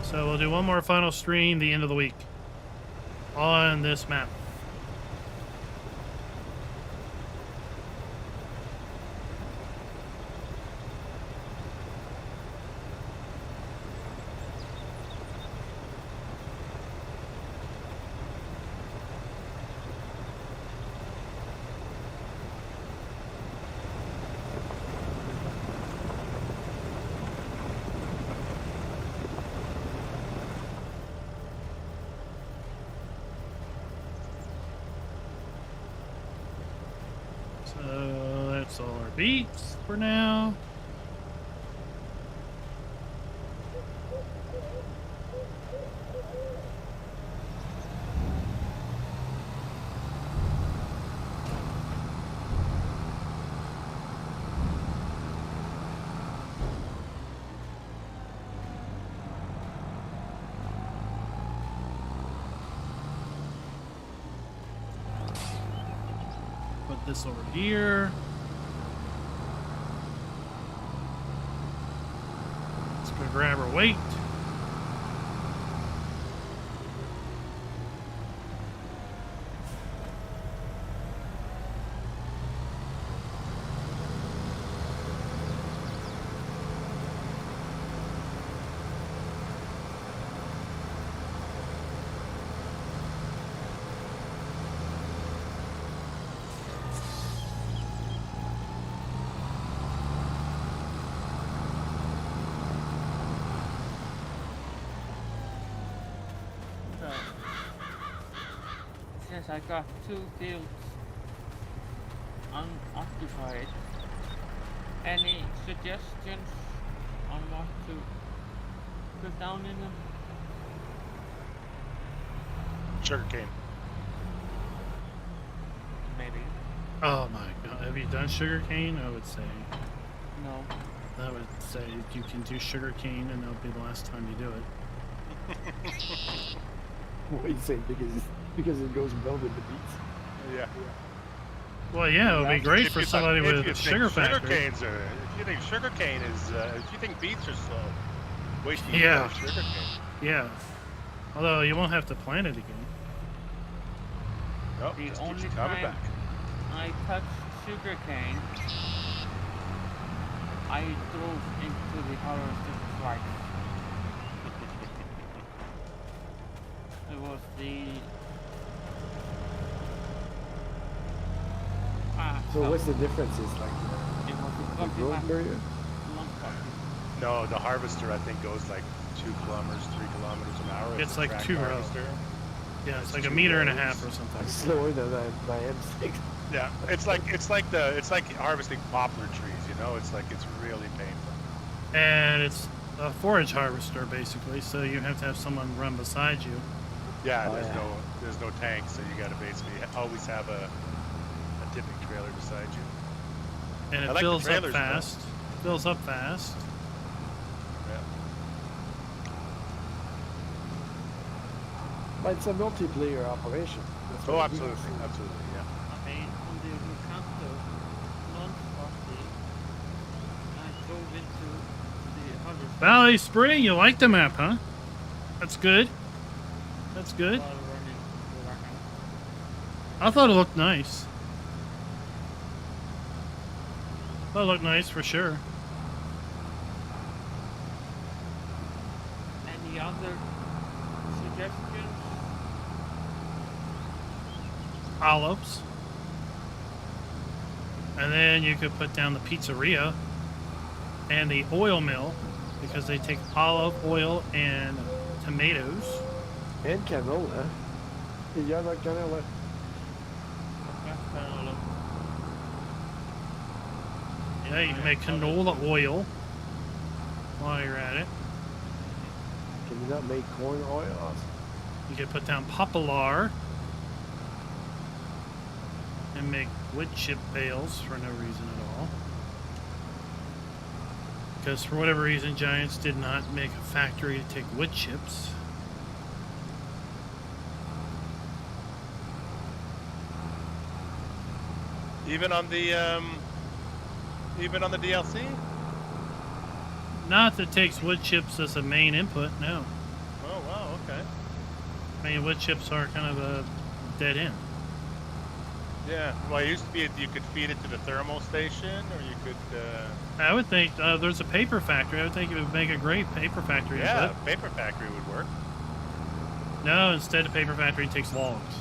So we'll do one more final stream the end of the week on this map. So that's all our beats for now. Put this over here. Let's go grab our weight. Yes, I got 2 fields unoccupied. Any suggestions on what to put down in them? Sugarcane. Maybe. Oh my god, have you done sugarcane? I would say. No. I would say you can do sugarcane and that'll be the last time you do it. What are you saying? Because it goes well with the beets. Yeah. Well, yeah, it would be great for somebody If with you a think sugar factory. sugarcane's if you think sugarcane is, if you think beets are slow, wait till you Yeah. try sugarcane. Yeah. Although you won't have to plant it again. Nope, The just keeps only coming time back. I touched sugarcane, I drove into the harvester twice. It was the So what's the difference? Is like it was the the coffee growth map area? long coffee. No, the harvester I think goes like 2 kilometers, 3 kilometers an hour. It's a like track 2 rows. harvester. Yeah, it's It's like a 2 meter and a rows. half or something. I'm slower than I am. Yeah, it's like harvesting poplar trees. You know, it's really painful. And it's a forage harvester basically, so you have to have someone run beside you. Yeah, Oh, yeah. there's no tank, so you got to basically always have a tipping trailer beside you. And I it like the fills up trailers, though. fast. Fills up fast. Yeah. But it's a multiplayer operation. That's Oh, what it absolutely, is. absolutely, yeah. I mean, on the Lucanto non-coffee, I drove into the harvester Valley Spring, you like the map, huh? That's good. That's good. while running the wagon. I thought it looked nice. Thought it looked nice for sure. Any other suggestions? Olives. And then you could put down the pizzeria and the oil mill because they take olive oil and tomatoes. And canola. Yeah, like canola. That's kind of Yeah, you can make canola oil while you're at it. Can you not make corn oil? You can put down poplar and make wood chip bales for no reason at all. Because for whatever reason, Giants did not make a factory to take wood chips. Even on the DLC. Not that takes wood chips as a main input, no. Oh wow, okay. I mean, wood chips are kind of a dead end. Yeah. Well, it used to be you could feed it to the thermal station, or you could. I would think there's a paper factory. I would think it would make a great paper factory. Yeah, input. paper factory would work. No, instead, a paper factory takes logs.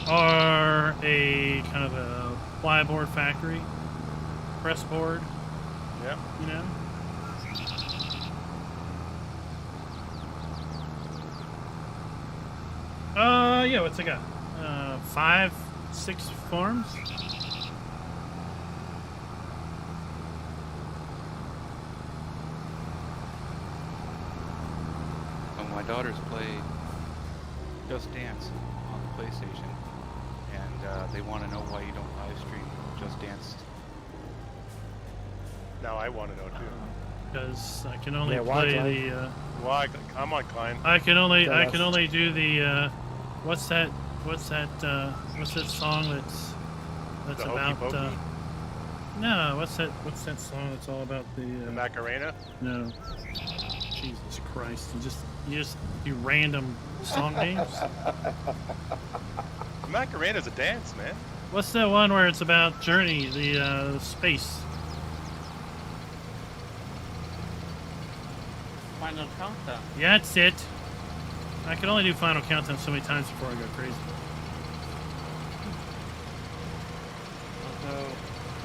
Or a kind of a plyboard factory, press board, Yeah. you know. Yeah, what's it got? 5, 6 farms? My daughters play Just Dance on the PlayStation, and they want to know why you don't live stream Just Dance. Now I want to know too. Because I can only Yeah, why, play Klein? the. Why? Come on, Klein. I can only Tell us. do the. What's that song that's The about? Hokey Pokey? No, what's that song that's all about the? The Macarena. No. Jesus Christ! You just do random song names. The Macarena's a dance, man. What's that one where it's about Journey, the space? Final Countdown. Yeah, that's it. I can only do Final Countdown so many times before I go crazy. So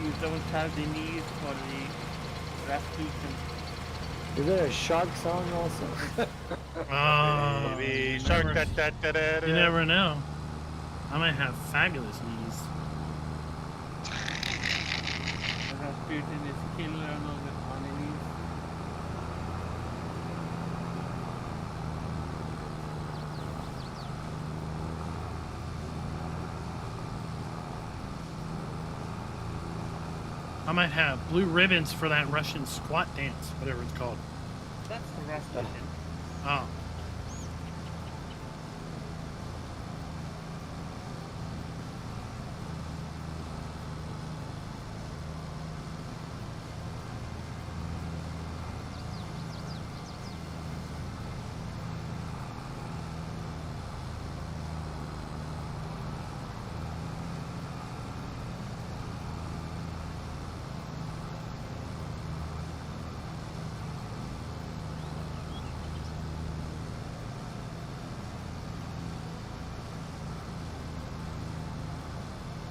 you don't have the need for the Rasputin. Is there a shark song also? Oh, Baby you shark, never, da, da, da, da, da. you never know. I might have fabulous knees. Rasputin is killer and all the enemies. I might have blue ribbons for that Russian squat dance, whatever it's called. That's the Rasputin. Oh.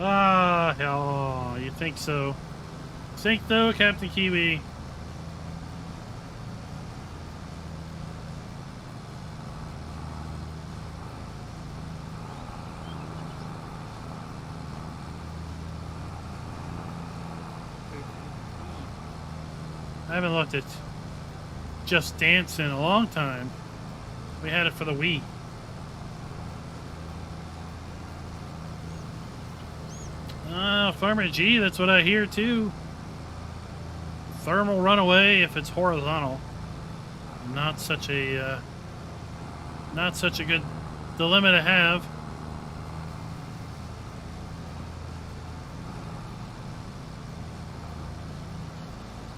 Ah, hell, you think so? Think though, Captain Kiwi. I haven't looked at Just Dance in a long time. We had it for the Wii. Farmer G, that's what I hear too. Thermal runaway if it's horizontal. Not such a good dilemma to have.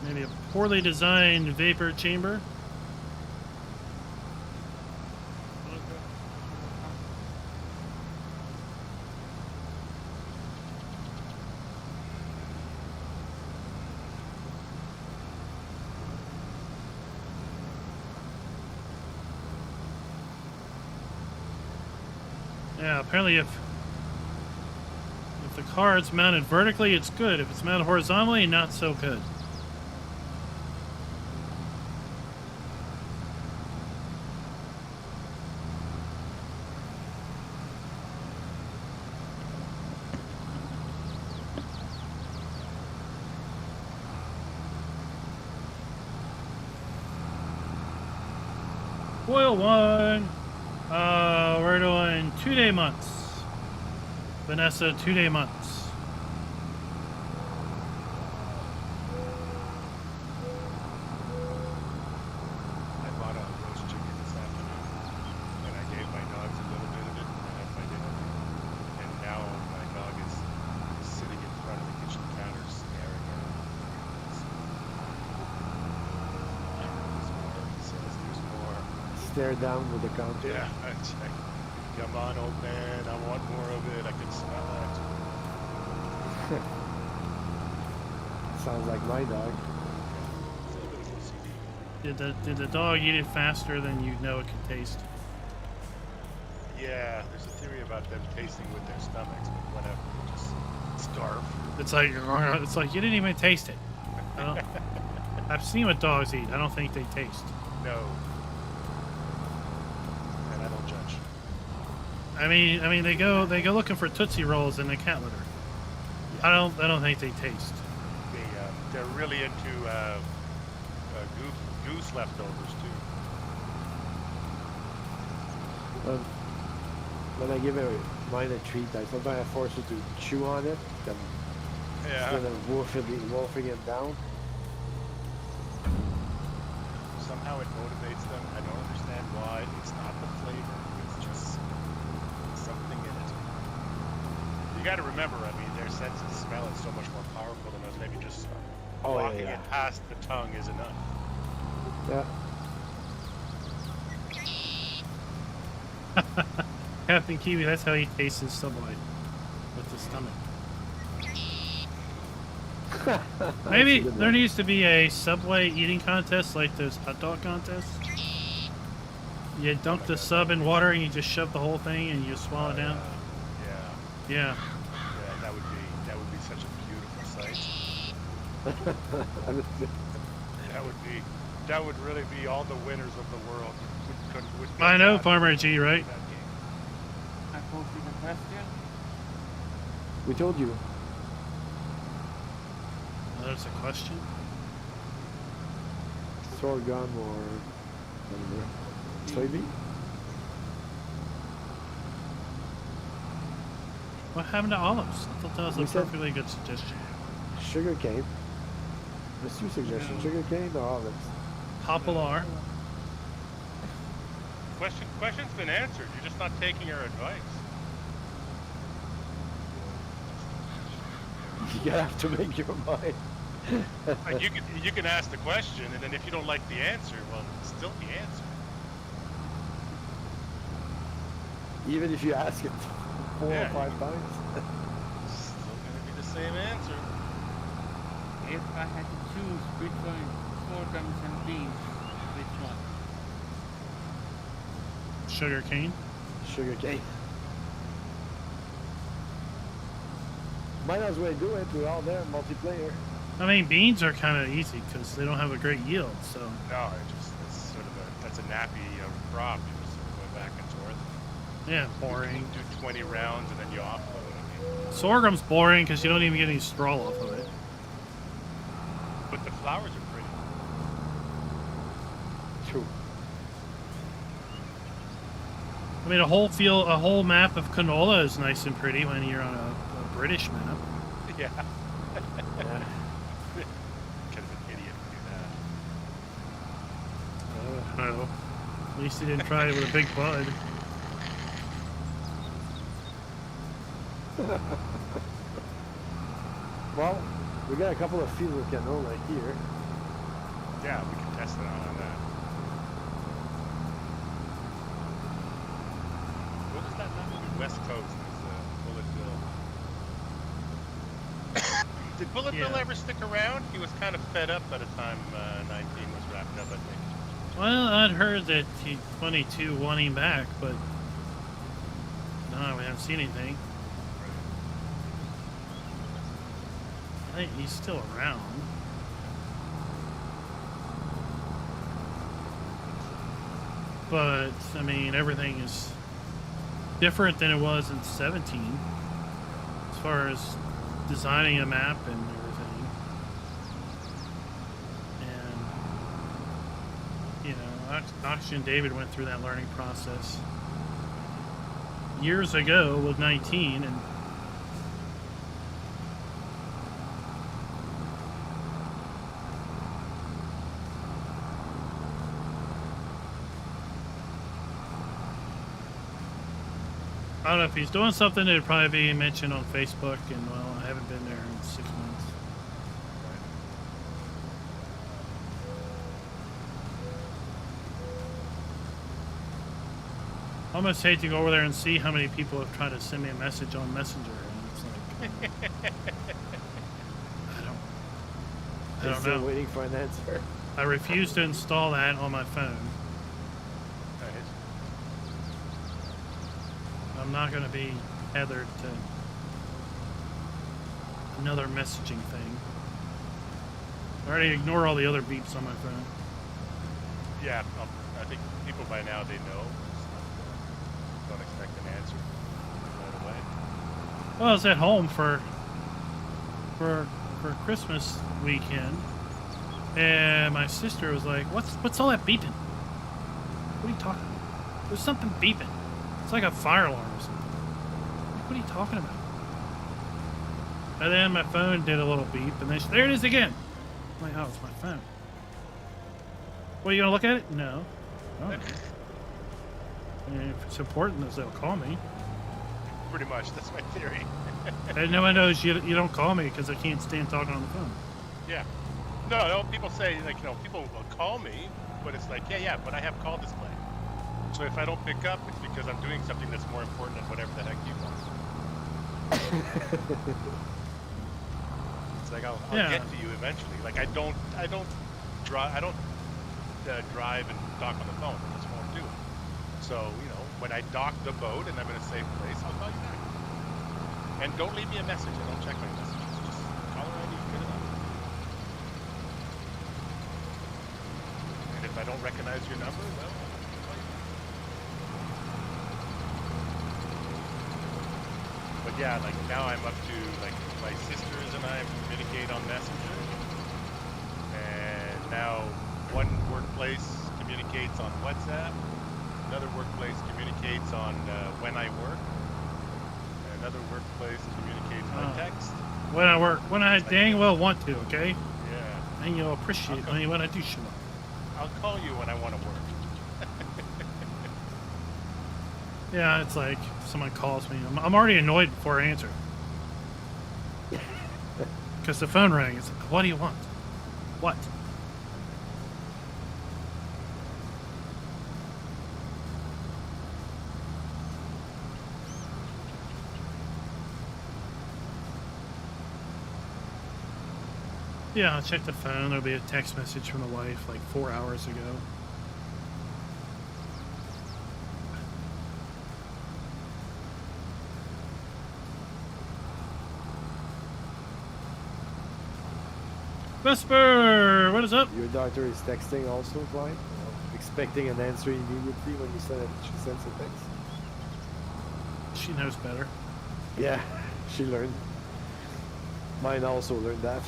Maybe a poorly designed vapor chamber. Yeah, apparently if the car is mounted vertically, it's good. If it's mounted horizontally, not so good. Oil one. We're doing 2-day months. Vanessa, 2-day months. I bought a roast chicken this afternoon, and I gave my dogs a little bit of it, and I had my dinner. And now my dog is sitting in front of the kitchen counter staring at it. There's more. He says there's more. Stare down with the counter. Yeah, it's like, come on, old man, I want more of it. I can smell it. Sounds like my dog. It's a little OCD. Did the dog eat it faster than you know it could taste? Yeah, there's a theory about them tasting with their stomachs, but whatever. Just scarf. It's like you didn't even taste it. I've seen what dogs eat. I don't think they taste. No. And I don't judge. I mean they go looking for Tootsie Rolls in the cat litter. I don't think they taste. They're really into goose leftovers too. When I give mine a treat, sometimes I force it to chew on it, then instead of wolfing it down. Somehow it motivates them. I don't understand why. It's not the flavor. It's just something in it. You got to remember, I mean, their sense of smell is so much more powerful than us. Maybe just walking it past the tongue is enough. Yeah. Captain Kiwi, that's how he tastes his Subway. With his stomach. Maybe there needs to be a Subway eating contest like those hot dog contests. You dunk the sub in water and you just shove the whole thing and you swallow it down. Yeah. Yeah, that would be such a beautiful sight. That would be. That would really be all the winners of the world. Would I know, that- Farmer G, right? that game. I posted a question. We told you. Oh, that's a question. Sorghum or whatever. Soybean? What happened to olives? I thought that was We a said- perfectly good suggestion. Sugar cane. There's two suggestions. No. Sugar cane or olives. Popular. Question's been answered. You're just not taking our advice. You have to make your mind. Like you can ask the question, and then if you don't like the answer, well, it's still the answer. Even if you ask it 4 Yeah. or 5 times. Still gonna be the same answer. If I had to choose between sorghums and beans, which one? Sugar cane. Sugar cane. Might as well do it. We're all there, multiplayer. I mean, beans are kind of easy because they don't have a great yield. So No, it's sort of that's a nappy crop. You just sort of go back and forth. yeah, boring. Do 20 rounds and then you offload. I mean, Sorghum's boring because you don't even get any straw off of it. but the flowers are pretty. True. I mean, a whole map of canola is nice and pretty when you're on a British map. Yeah. Yeah. Kind of an idiot to do that. No. At least he didn't try it with a big bud. Well, we got a couple of fields of canola here. Yeah, we can test it out on that. What was that map? West Coast was Bullet Bill. Did Bullet Bill Yeah. ever stick around? He was kind of fed up by the time 19 was wrapped up, I think. Well, I'd heard that 22 won him back, but no, we haven't seen anything. I think he's still around. But, I mean, everything is different than it was in 17 as far as designing a map and everything. And, you know, Oxygen David went through that learning process years ago with 19, and I don't know if he's doing something. It'd probably be mentioned on Facebook, and well, I haven't been there in 6 months. I almost hate to go over there and see how many people have tried to send me a message on Messenger, and it's like, I They're don't still know. waiting for an answer. I refuse to install that on my phone. Right. I'm not going to be tethered to another messaging thing. I already ignore all the other beeps on my phone. Yeah, I think people by now, they know. Don't expect an answer right away. Well, I was at home for Christmas weekend, and my sister was like, "What's all that beeping? What are you talking about? There's something beeping. It's like a fire alarm or something. Like, what are you talking about?" And then my phone did a little beep, and then there it is again. I'm like, "Oh, it's my phone. What, are you gonna look at it?" No. Oh. And if it's important, they'll call me. Pretty much, that's my theory. And no one knows you don't call me because I can't stand talking on the phone. Yeah. No, people say, like, you know, people will call me, but it's like, yeah, but I have call display. So if I don't pick up, it's because I'm doing something that's more important than whatever the heck you want. It's like I'll Yeah. get to you eventually. Like I don't drive and talk on the phone. I just won't do it. So you know, when I dock the boat and I'm in a safe place, I'll call you back. And don't leave me a message. I don't check my messages. Just call her ID. Good enough. I don't recognize your number, well, but yeah, like now I'm up to like my sisters and I communicate on Messenger, and now one workplace communicates on WhatsApp, another workplace communicates on when I work, and another workplace communicates by text. When I work, when I dang well want to, okay? Yeah. And you'll appreciate me when I do show up. I'll call you when I want to work. Yeah, it's like if someone calls me, I'm already annoyed before I answer. Because the phone rang. It's like, what do you want? What? Yeah, I'll check the phone. There'll be a text message from the wife like 4 hours ago. Vesper, what is up? Your doctor is texting also, Clyde? Expecting an answer immediately when you send it, she sends a text. She knows better. Yeah, she learned. Mine also learned that.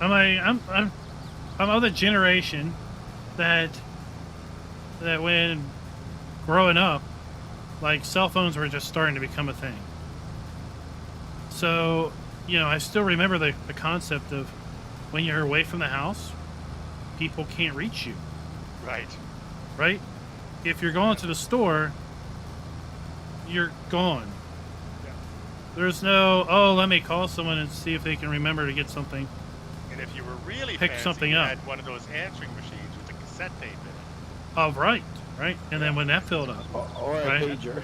I'm of the generation that when growing up, like cell phones were just starting to become a thing. So, you know, I still remember the concept of when you're away from the house, people can't reach you. Right. Right? If you're going to the store, you're gone. Yeah. There's no, oh, let me call someone and see if they can remember to get something. And if you were really Pick fancy, something you up. had one of those answering machines with the cassette tape in it. Oh, right. And then when that filled up. Or a Right. pager.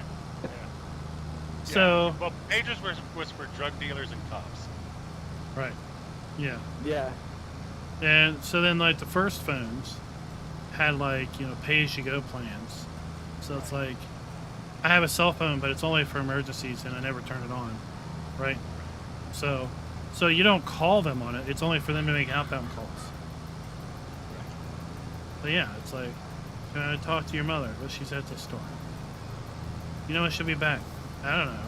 So, Yeah. Well, pagers was for drug dealers and cops. right. Yeah. Yeah. And so then, like, the first phones had, like, you know, pay-as-you-go plans. So it's like, I have a cell phone, but it's only for emergencies, and I never turn it on, right? So you don't call them on it. It's only for them to make outbound calls. But yeah, it's like, can I talk to your mother? Well, she's at the store. You know when she'll be back? I don't know.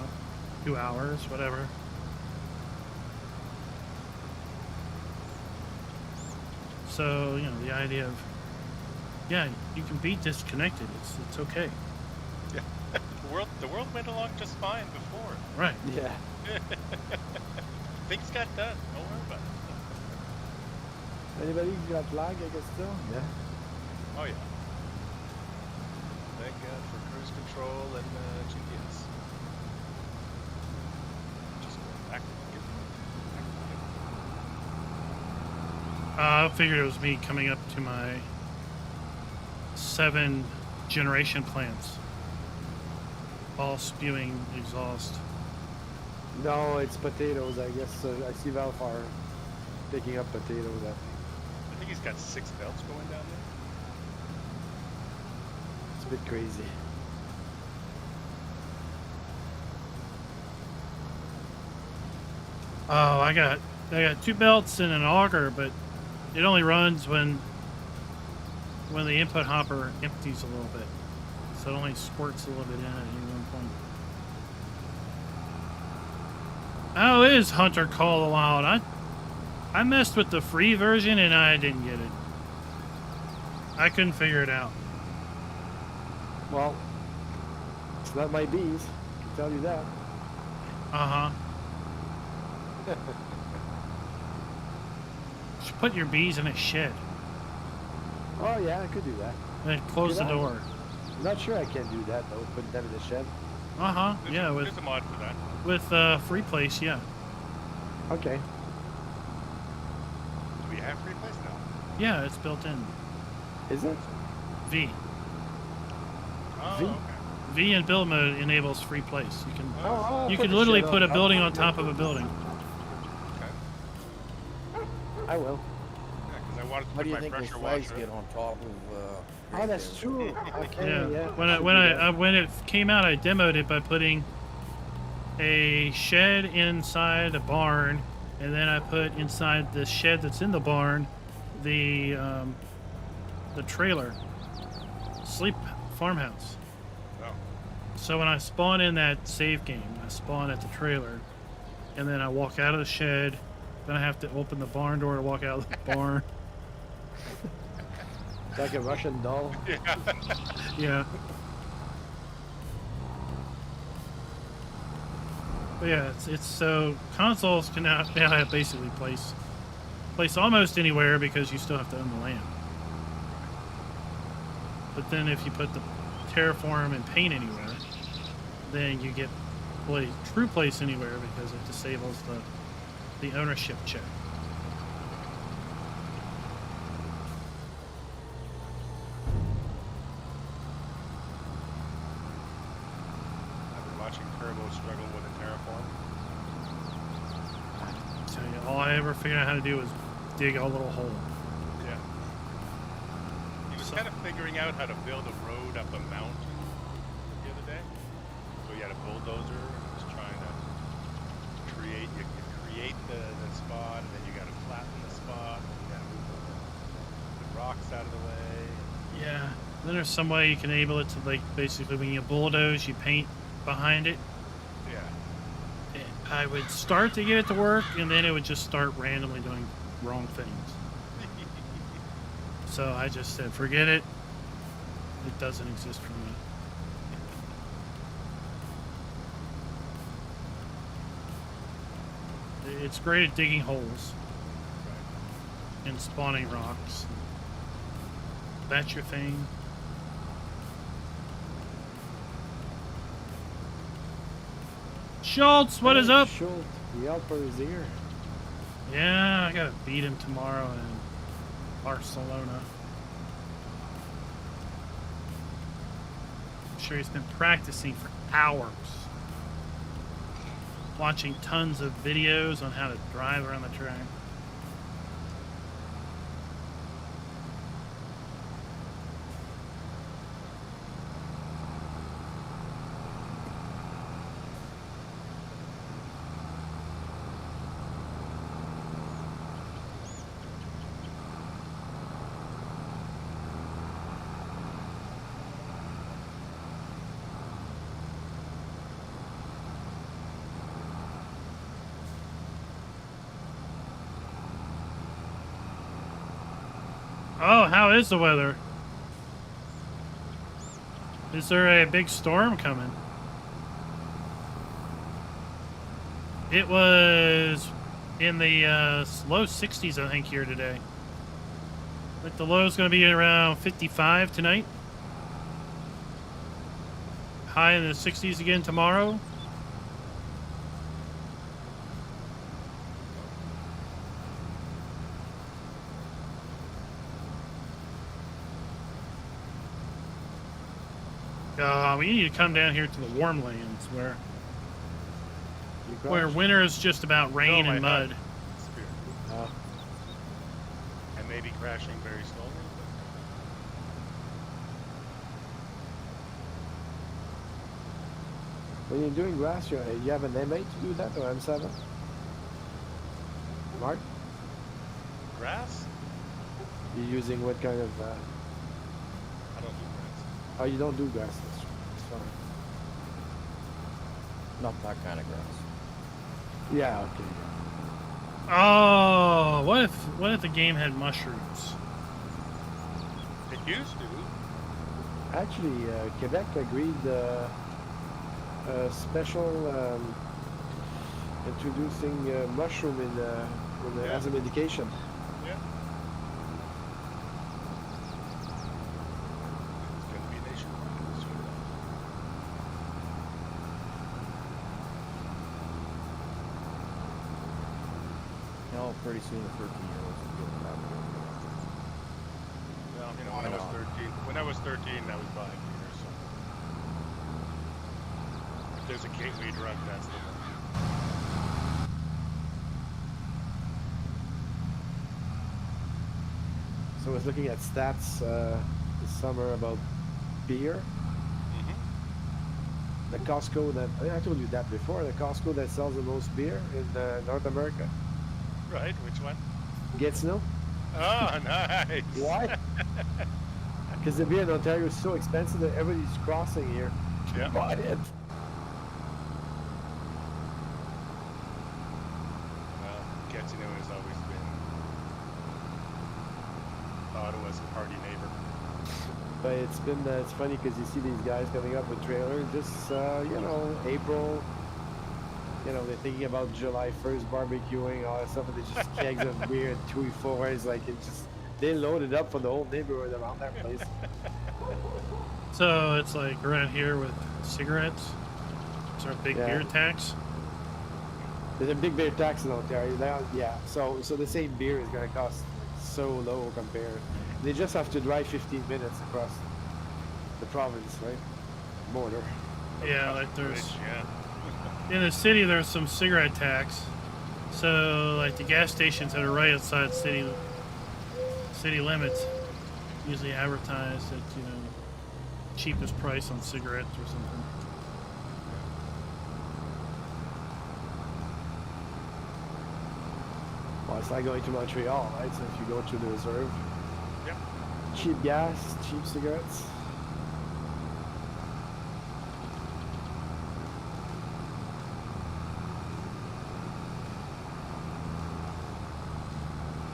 2 hours, whatever. So, you know, the idea of, yeah, you can be disconnected. It's okay. Yeah. The world went along just fine before. Right. Yeah. Things got done. Don't worry about it. Anybody got lag, I guess, still? Yeah. Oh yeah. Thank God for cruise control and GPS. Just going back. I figured it was me coming up to my 7 generation plants, all spewing exhaust. No, it's potatoes, I guess. I see Valfar picking up potatoes, I think. I think he's got 6 belts going down there. It's a bit crazy. Oh, I got 2 belts and an auger, but it only runs when the input hopper empties a little bit. So it only squirts a little bit in at any one point. How is Hunter Call the Wild? I messed with the free version and I didn't get it. I couldn't figure it out. Well, it's not my bees, I can tell you that. Uh-huh. Should put your bees in a shed. Oh yeah, I could do that. Then close the Could I? door. I'm not sure I can do that though, put them in the shed. Uh-huh. Yeah, There's a mod for that. with free place, yeah. Okay. Do we have free place now? Yeah, it's built in. Is it? V. Oh, V? okay. V in build mode enables free place. You can Oh, you put can the literally shed put a on building top. on top of a building. Okay. I will. Yeah, because I wanted to How put do you my think those pressure flags washer. get on top of? Oh, that's true. Okay, Yeah. yeah. When it came out, I demoed it by putting a shed inside a barn And then I put inside the shed that's in the barn the trailer, sleep farmhouse. Oh. So when I spawn in that save game, I spawn at the trailer, and then I walk out of the shed. Then I have to open the barn door to walk out of the barn. It's like a Russian doll. Yeah. Yeah. But yeah, it's so consoles can now have basically place almost anywhere because you still have to own the land. But then if you put the terraform and paint anywhere, then you get true place anywhere because it disables the ownership check. I've been watching Turbo struggle with a terraform. So all I ever figured out how to do was dig a little hole. Yeah. He was kind of figuring out how to build a road up a mountain the other day. So he had a bulldozer and was trying to create the spot, and then you got to flatten the spot, and you got to move the rocks out of the way. Yeah. Then there's some way you can enable it to, like, basically when you bulldoze, you paint behind it. Yeah. I would start to get it to work, and then it would just start randomly doing wrong things. So I just said, forget it. It doesn't exist for me. It's great at digging holes and spawning rocks. That's your thing. Schultz, what is up? Schultz, the helper is here. Yeah, I gotta beat him tomorrow in Barcelona. I'm sure he's been practicing for hours. Watching tons of videos on how to drive around the track. Oh, how is the weather? Is there a big storm coming? It was in the low 60s, I think, here today. Like the low is going to be around 55 tonight. High in the 60s again tomorrow. We need to come down here to the warm lands where winter is just about rain and mud. And maybe crashing very slowly. When you're doing grass, you have an M8 to do that, or M7? Mark? Grass? You're using what kind of... I don't do grass. Oh, you don't do grass. That's fine. Not that kind of grass. Yeah, okay. Oh, what if the game had mushrooms? It used to. Actually, Quebec agreed a special introducing mushroom as a medication. Yeah. It's going to be nationwide soon. You know, pretty soon the 13-year-olds will be able to have it. Well, you know, when I was 13, that was buying beer, so. If there's a gateway drug, that's the one. So I was looking at stats this summer about beer. The Costco that I told you that before. The Costco that sells the most beer in North America. Right, which one? Get snow? Oh, nice. Why? Because the beer in Ontario is so expensive that everybody's crossing here to Yeah. buy it. Well, Gatineau has always been Ottawa's party neighbor. But it's been, it's funny because you see these guys coming up with trailers, just, you know, April, you know, they're thinking about July 1st barbecuing, all that stuff, and they just kegs of beer and 2-4s, like, it just, they loaded up for the whole neighborhood around that place. So it's like around here with cigarettes. It's our big Yeah. beer tax. There's a big beer tax in Ontario. Yeah, so the same beer is going to cost so low compared. They just have to drive 15 minutes across the province, right? Border. Yeah, like there's Bridge, yeah. in the city there's some cigarette tax. So like the gas stations that are right outside city limits usually advertise that, you know, cheapest price on cigarettes or something. Well, it's like going to Montreal, right? So if you go to the reserve, Yep. cheap gas, cheap cigarettes.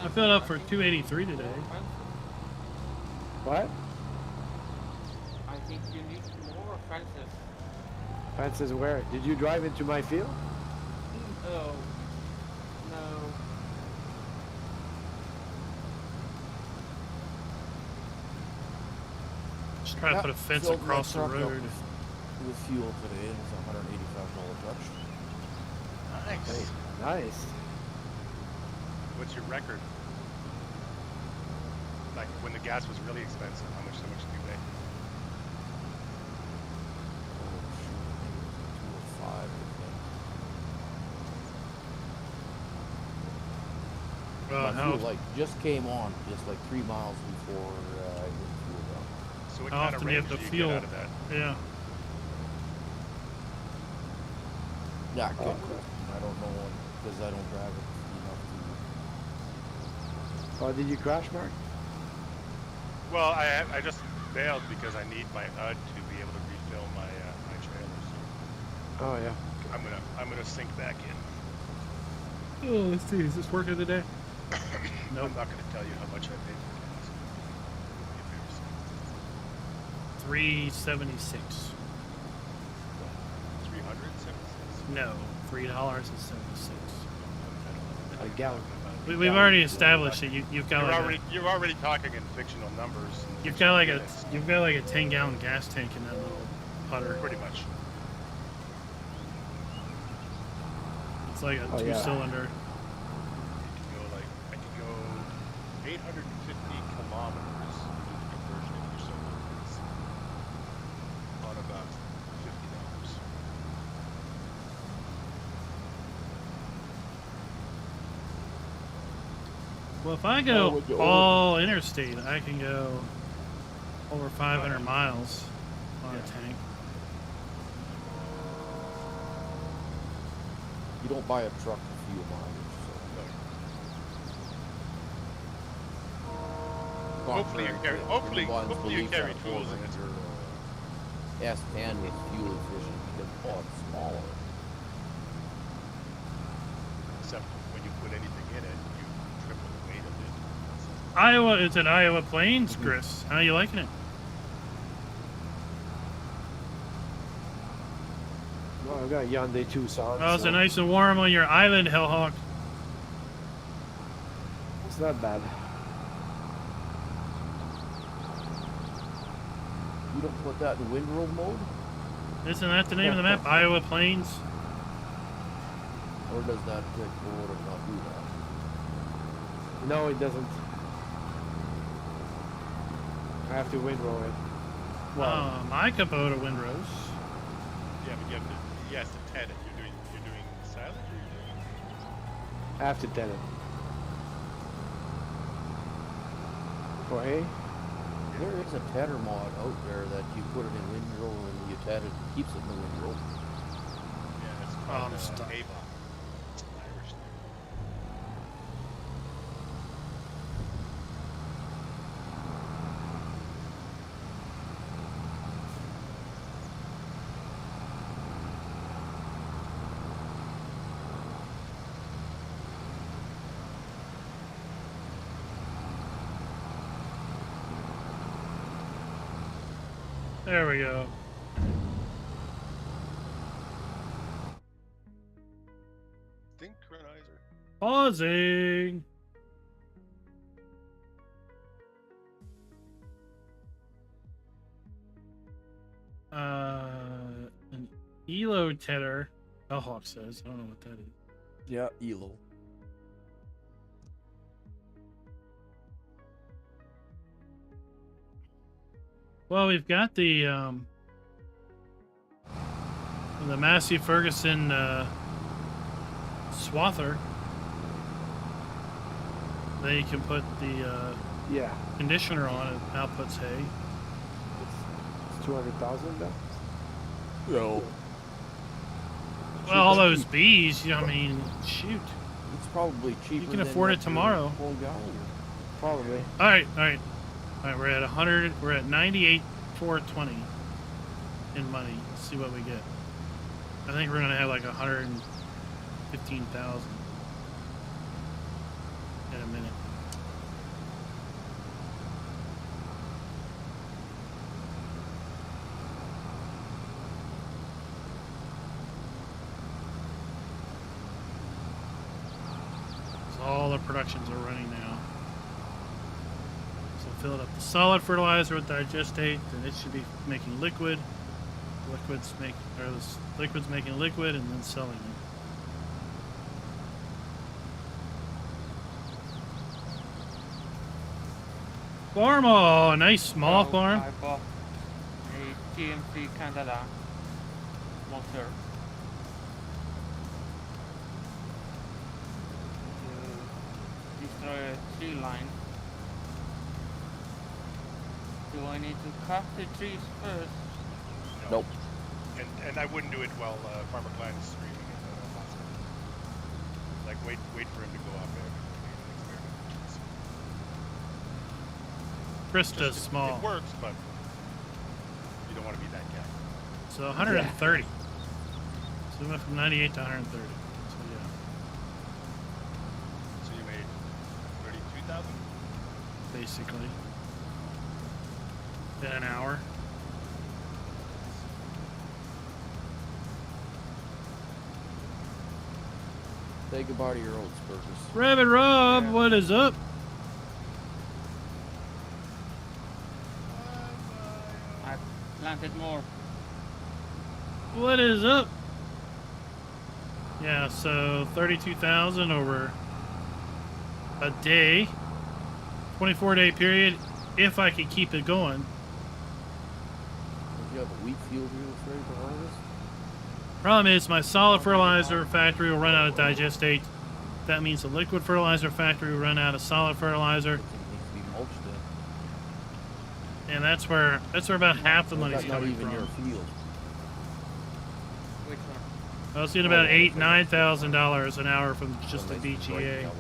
I filled up for $2.83 today. What? I think you need more fences. Fences where? Did you drive into my field? Oh, no. Just trying to put a fence Filled my across the truck up road. with fuel today. It was a $185 truck. Nice. Nice. What's your record? Like when the gas was really expensive, how much do you pay? Oh, shoot, I think it was 205, I think. Well, My how, fuel just came on just like 3 miles before I hit fuel down. So what how kind of often do you range have do to you get fuel? out of that? Yeah. Yeah, good question. I don't know because I don't drive it enough to. Oh, did you crash, Mark? Well, I just bailed because I need my UD to be able to refill my my trailers. Oh, yeah. I'm gonna sink back in. Oh, let's see. Is this working today? Nope. I'm not gonna tell you how much I paid for gas. $3.76. 376. No, $3.76. A gallon. We've already established that you've got You're already talking in fictional numbers. and you've got like a units. 10-gallon gas tank in that little putter. Pretty much. It's like a Oh, yeah. 2-cylinder. I could go 850 kilometers with the conversion if you're so lucky, on about $50. Well, if I Oh, go would you all interstate, I can go over 500 miles on a tank. You don't buy a truck for fuel mileage. So. Hopefully you carry- hopefully- Everyone's hopefully you belief carry that tools in it. your S10 was fuel efficient because it's smaller. Except when you put anything in it, you triple the weight of it. Iowa, it's at Iowa Plains, Chris. How you liking it? Well, I've got Hyundai Tucson. Oh, is so it nice and warm on your island, Hellhawk? It's not bad. You don't put that in windrow mode, Isn't that the name of the map? Iowa Plains? or does that click forward or not do that? No, it doesn't. I have to windrow it. My Kubota windrows. Yeah, but you have to TED it. You're doing silent or you're doing. I have to tell it. For A? There is a tether mod out there that you put it in windrow and you tet it, keeps it in the windrow. Yeah, it's Oh, called I'm stuck. Avon. Irish name. There we go. Synchronizer. Pausing. An Elo tenor. Bellhawk says. I don't know what that is. Yeah, Elo. Well, we've got the Massey Ferguson swather. Then you can put the Yeah. conditioner on it. Outputs hay. It's 200,000 now. No. Well, all those bees. I mean, shoot. It's probably cheaper. You can than afford what it tomorrow. your whole gallon. Probably. All right, all right, all right. We're at 100. We're at 98,420 in money. Let's see what we get. I think we're gonna have like 115,000 in a minute. So all the productions are running now. So fill it up the solid fertilizer with digestate, and it should be making liquid. Liquid's making liquid and then selling it. Farm, oh, nice small farm. I bought a GMC Candela motor to destroy a tree line. Do I need to cut the trees first? Nope. And I wouldn't do it while FARMER-KLEIN is streaming it. Last time. Like wait for him to go up there. Chris does Just- small. It works, but you don't want to be that guy. So 130. So we went from 98 to 130. So yeah. So you made 32,000. Basically. In an hour. Say goodbye to your old Spurgus. Rabbit Rob, Yeah. what is up? I planted more. What is up? Yeah, so 32,000 over a day. 24-day period, if I could keep it going. If you have a wheat field here that's ready to harvest, Problem is, my solid fertilizer factory will run out of digestate. That means the liquid fertilizer factory will run out of solid fertilizer, it needs to be mulched in. and that's where about half the money's That's not coming even from. your field. Which one? I was getting about $9,000 an hour from just the Unless it's bright BGA. yellow.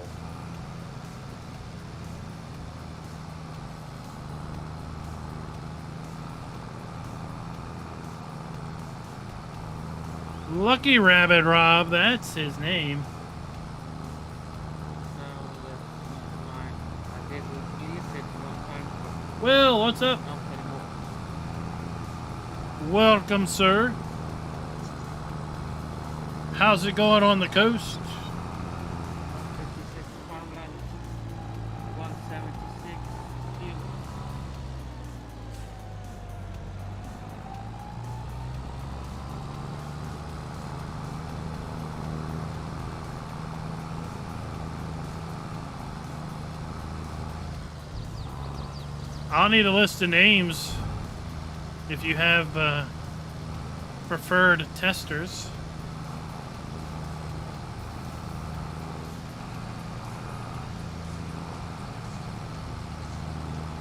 Lucky Rabbit Rob, that's his name. No, that's not mine. I did release it one time, Will, what's up? but not anymore. Welcome, sir. How's it going on the coast? 56 farmland, 176 field. I'll need a list of names if you have preferred testers.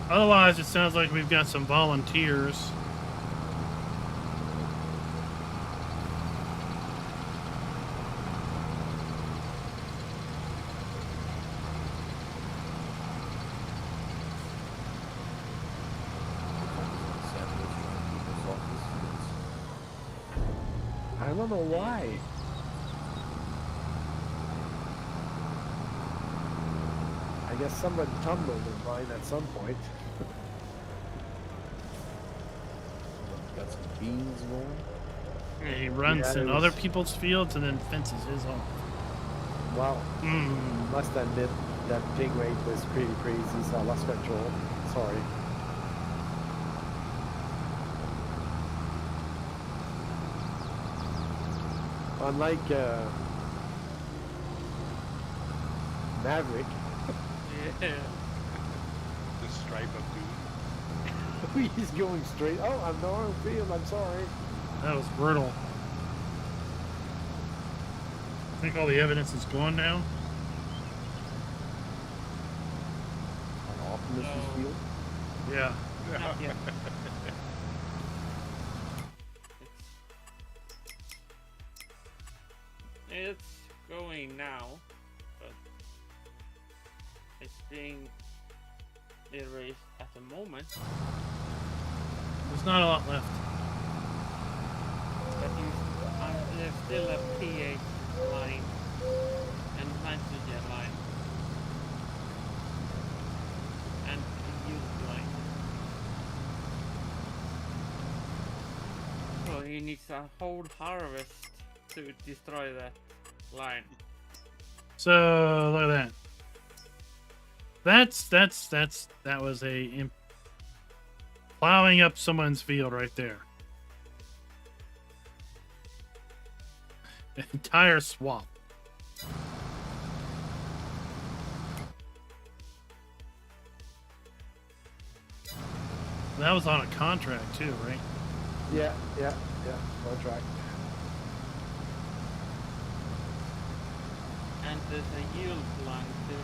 Otherwise, it sounds like we've got some volunteers. I don't know why. I guess somebody tumbled in mine at some point. beans going. And he runs Yeah, in it other was- people's fields and then fences his own. Well, Mm. must admit that pig rate was pretty crazy, so I lost control. Sorry. Unlike Maverick, Yeah. The stripe of doom. he's going straight. Oh, I'm the wrong field. I'm sorry. That was brutal. I think all the evidence is gone now. On Optimus's No. field. Yeah. Not yet. It's going now, but it's being erased at the moment. There's not a lot left. But there's still a pH line and nitrogen line and a yield line. So he needs a whole harvest to destroy that line. So look at that. That was plowing up someone's field right there. An entire swamp. That was on a contract too, right? Yeah, contract. And there's a yield line too.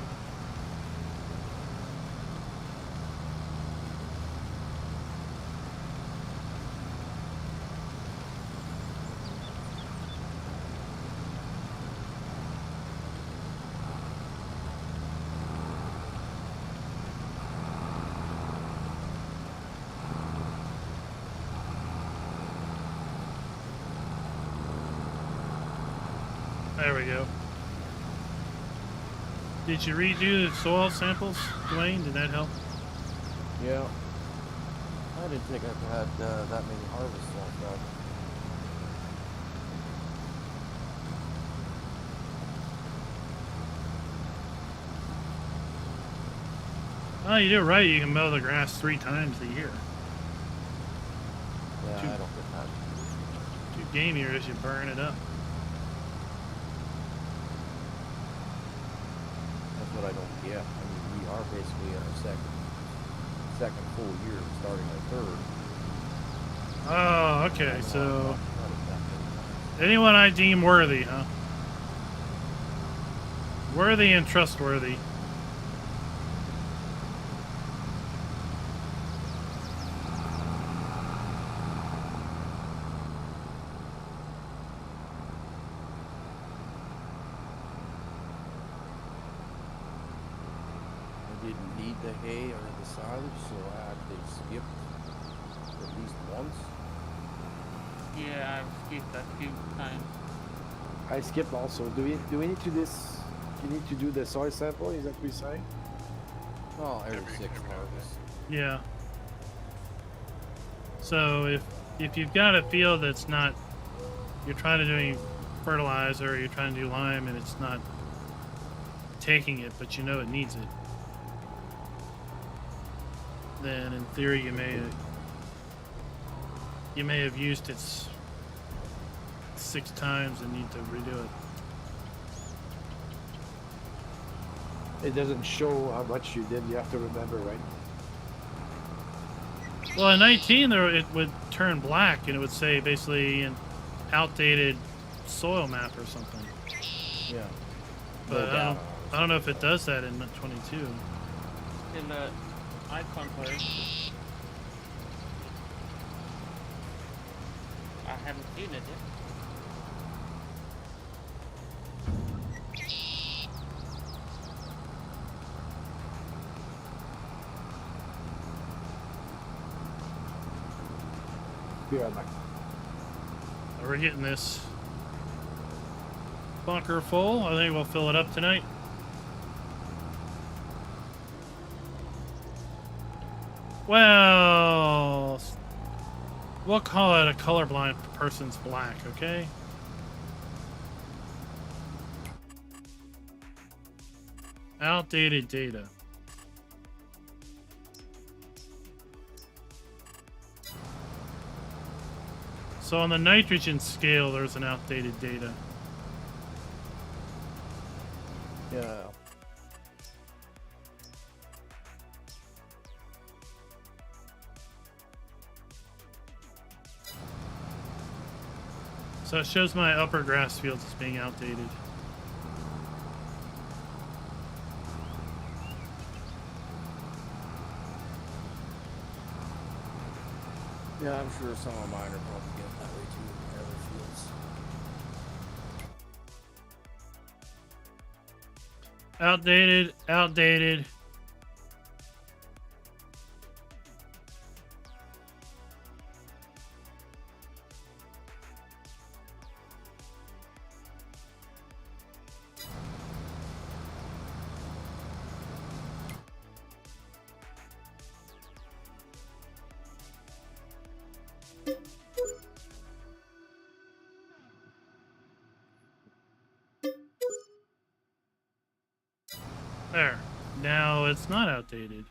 There we go. Did you redo the soil samples, Dwayne? Did that help? Yeah. I didn't think I've had that many harvests like that. Oh, you do right. You can mow the grass 3 times a year. Yeah, Two. I don't get that. 2 game years, you burn it up. That's what I don't get. I mean, we are basically in our second full year, starting our third. Oh, okay. So Not that many times. anyone I deem worthy, huh? Worthy and trustworthy. I didn't need the hay or the silage, so I actually skipped at least once. Yeah, I've skipped a few times. I skipped also. Do we need to this? You need to do the soil sample. Is that what we say? Oh, every Every- 6 every now and harvests. Yeah. So if you've got a field that's not, you're trying to do fertilizer, or you're trying to do lime, and it's not taking it, but you know it needs it, then in theory you may have used it 6 times and need to redo it. It doesn't show how much you did. You have to remember, right? Well, in 19 there it would turn black and it would say basically an outdated soil map or something. Yeah. But No doubt. I don't know if it does that in 22. Still a icon for it. I haven't seen it yet. Be right back. We're getting this bunker full. I think we'll fill it up tonight. Well, We'll call it a colorblind person's black, okay? Outdated data. So on the nitrogen scale, there's an outdated data. Yeah. So it shows my upper grass fields as being outdated. Yeah, I'm sure some of mine are probably getting that way too in the other fields. Outdated, outdated. There. Now it's not outdated.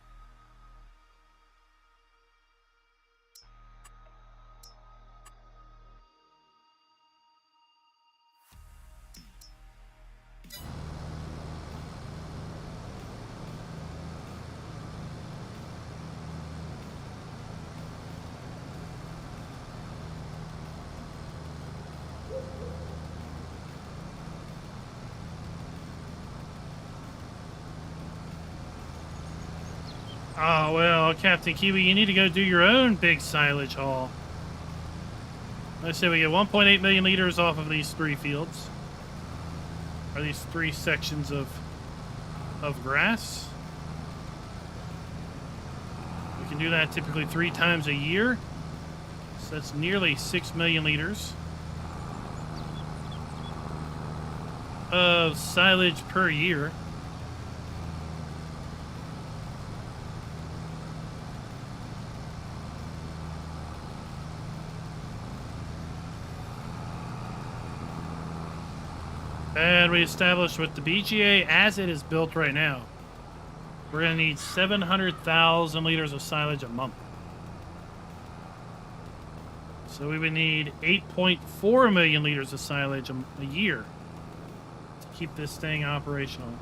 Oh, well, Captain Kiwi, you need to go do your own big silage haul. Like I said, we get 1.8 million liters off of these 3 fields. Or these 3 sections of grass. We can do that typically 3 times a year. So that's nearly 6 million liters of silage per year. And we established with the BGA as it is built right now, we're going to need 700,000 liters of silage a month. So we would need 8.4 million liters of silage a year to keep this thing operational.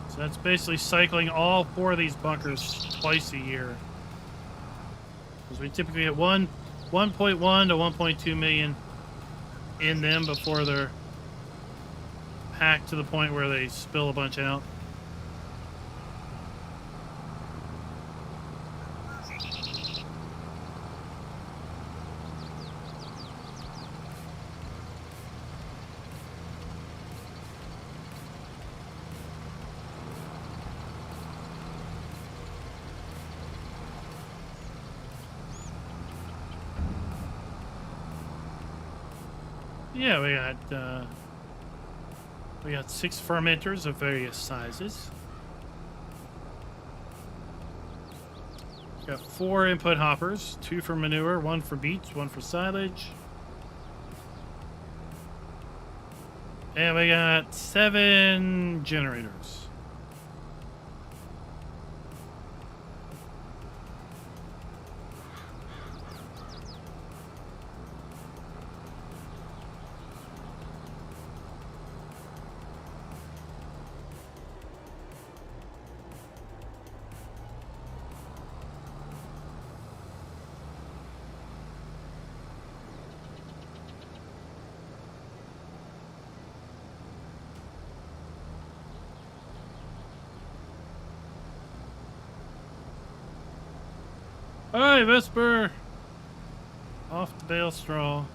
So that's basically cycling all 4 of these bunkers twice a year. Because we typically get 1.1 to 1.2 million in them before they're packed to the point where they spill a bunch out. Yeah, we got 6 fermenters of various sizes. Got 4 input hoppers, 2 for manure, 1 for beets, 1 for silage. And we got 7 generators. Alright, Vesper! Off the bale straw.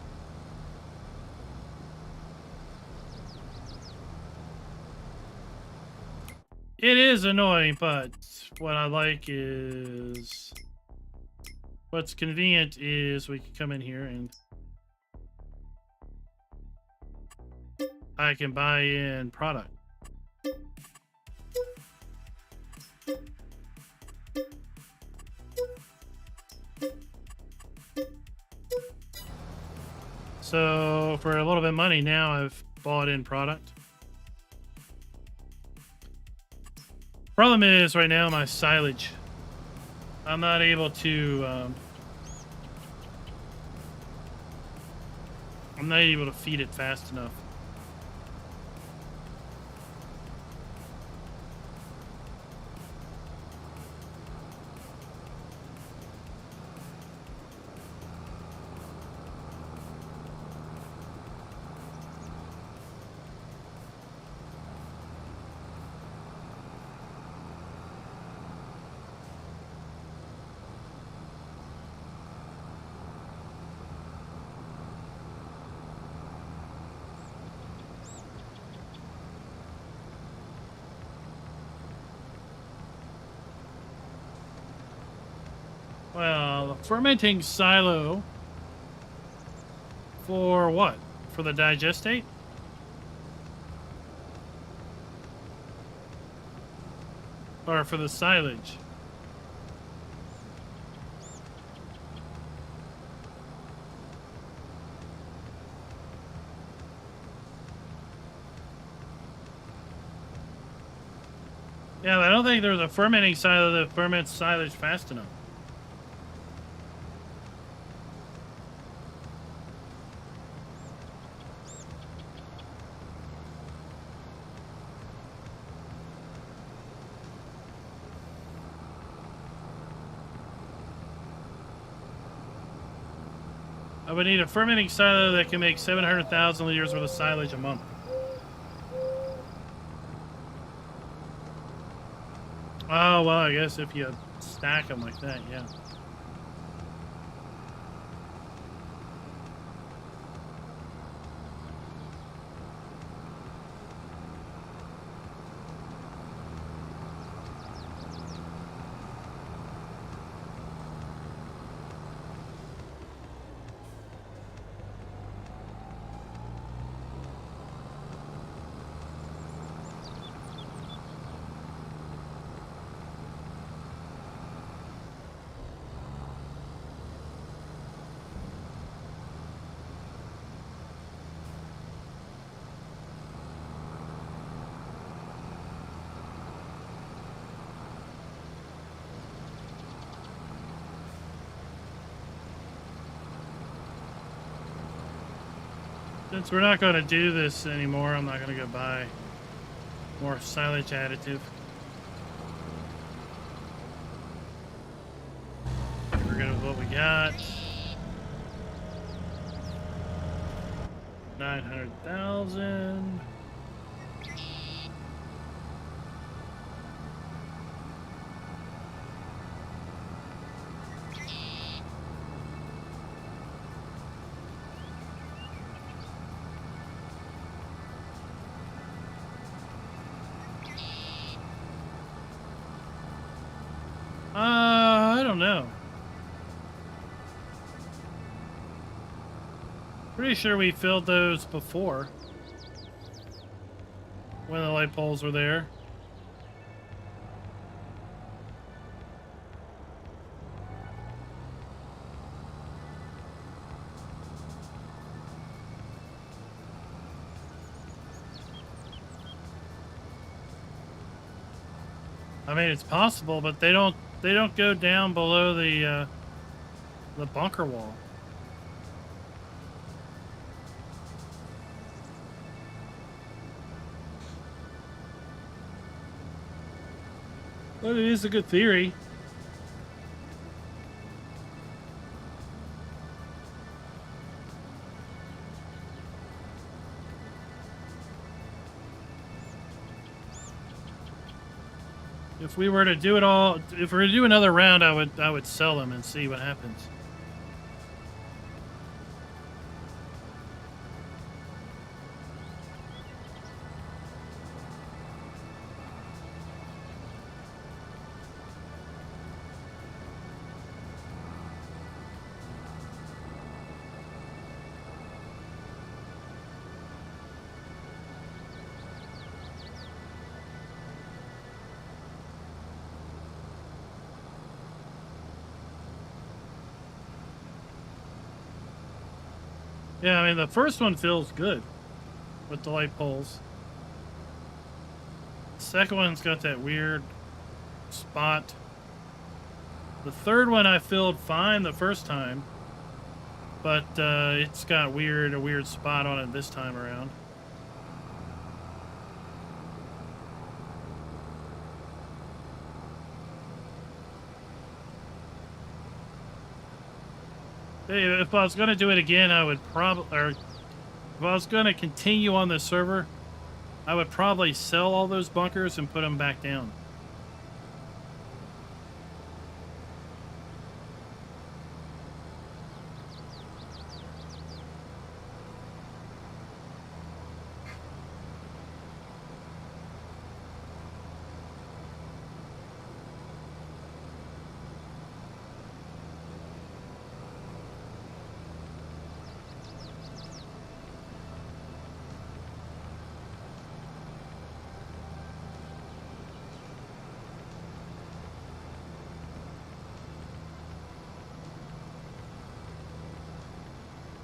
It is annoying, but what I like is... What's convenient is we can come in here and... I can buy in product. So for a little bit of money now, I've bought in product. Problem is right now my silage. I'm not able to. I'm not able to feed it fast enough. Well, fermenting silo for what? For the digestate? Or for the silage? Yeah, but I don't think there's a fermenting silo that ferments silage fast enough. I would need a fermenting silo that can make 700,000 liters worth of silage a month. Oh, well, I guess if you stack them like that, yeah. Since we're not going to do this anymore, I'm not going to go buy more silage additive. We're good with what we got. 900,000. I don't know. Pretty sure we filled those before when the light poles were there. I mean, it's possible, but they don't go down below the bunker wall. But it is a good theory. If we were to do it all, if we were to do another round, I would sell them and see what happens. Yeah, I mean, the first one feels good with the light poles. The second one's got that weird spot. The third one I filled fine the first time, but it's got a weird spot on it this time around. Hey, if I was going to do it again, I would probably, or if I was going to continue on the server, I would probably sell all those bunkers and put them back down.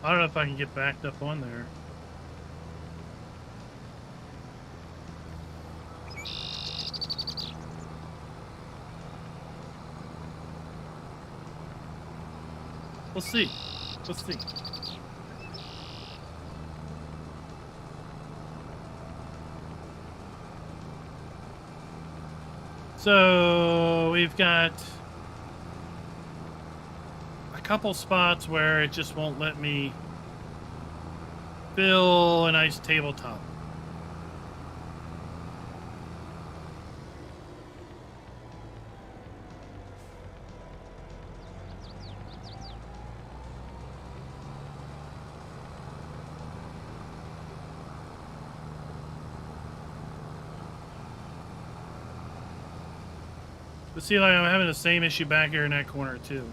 I don't know if I can get backed up on there. We'll see. We'll see. So we've got a couple spots where it just won't let me fill a nice tabletop. But see, like, I'm having the same issue back here in that corner too.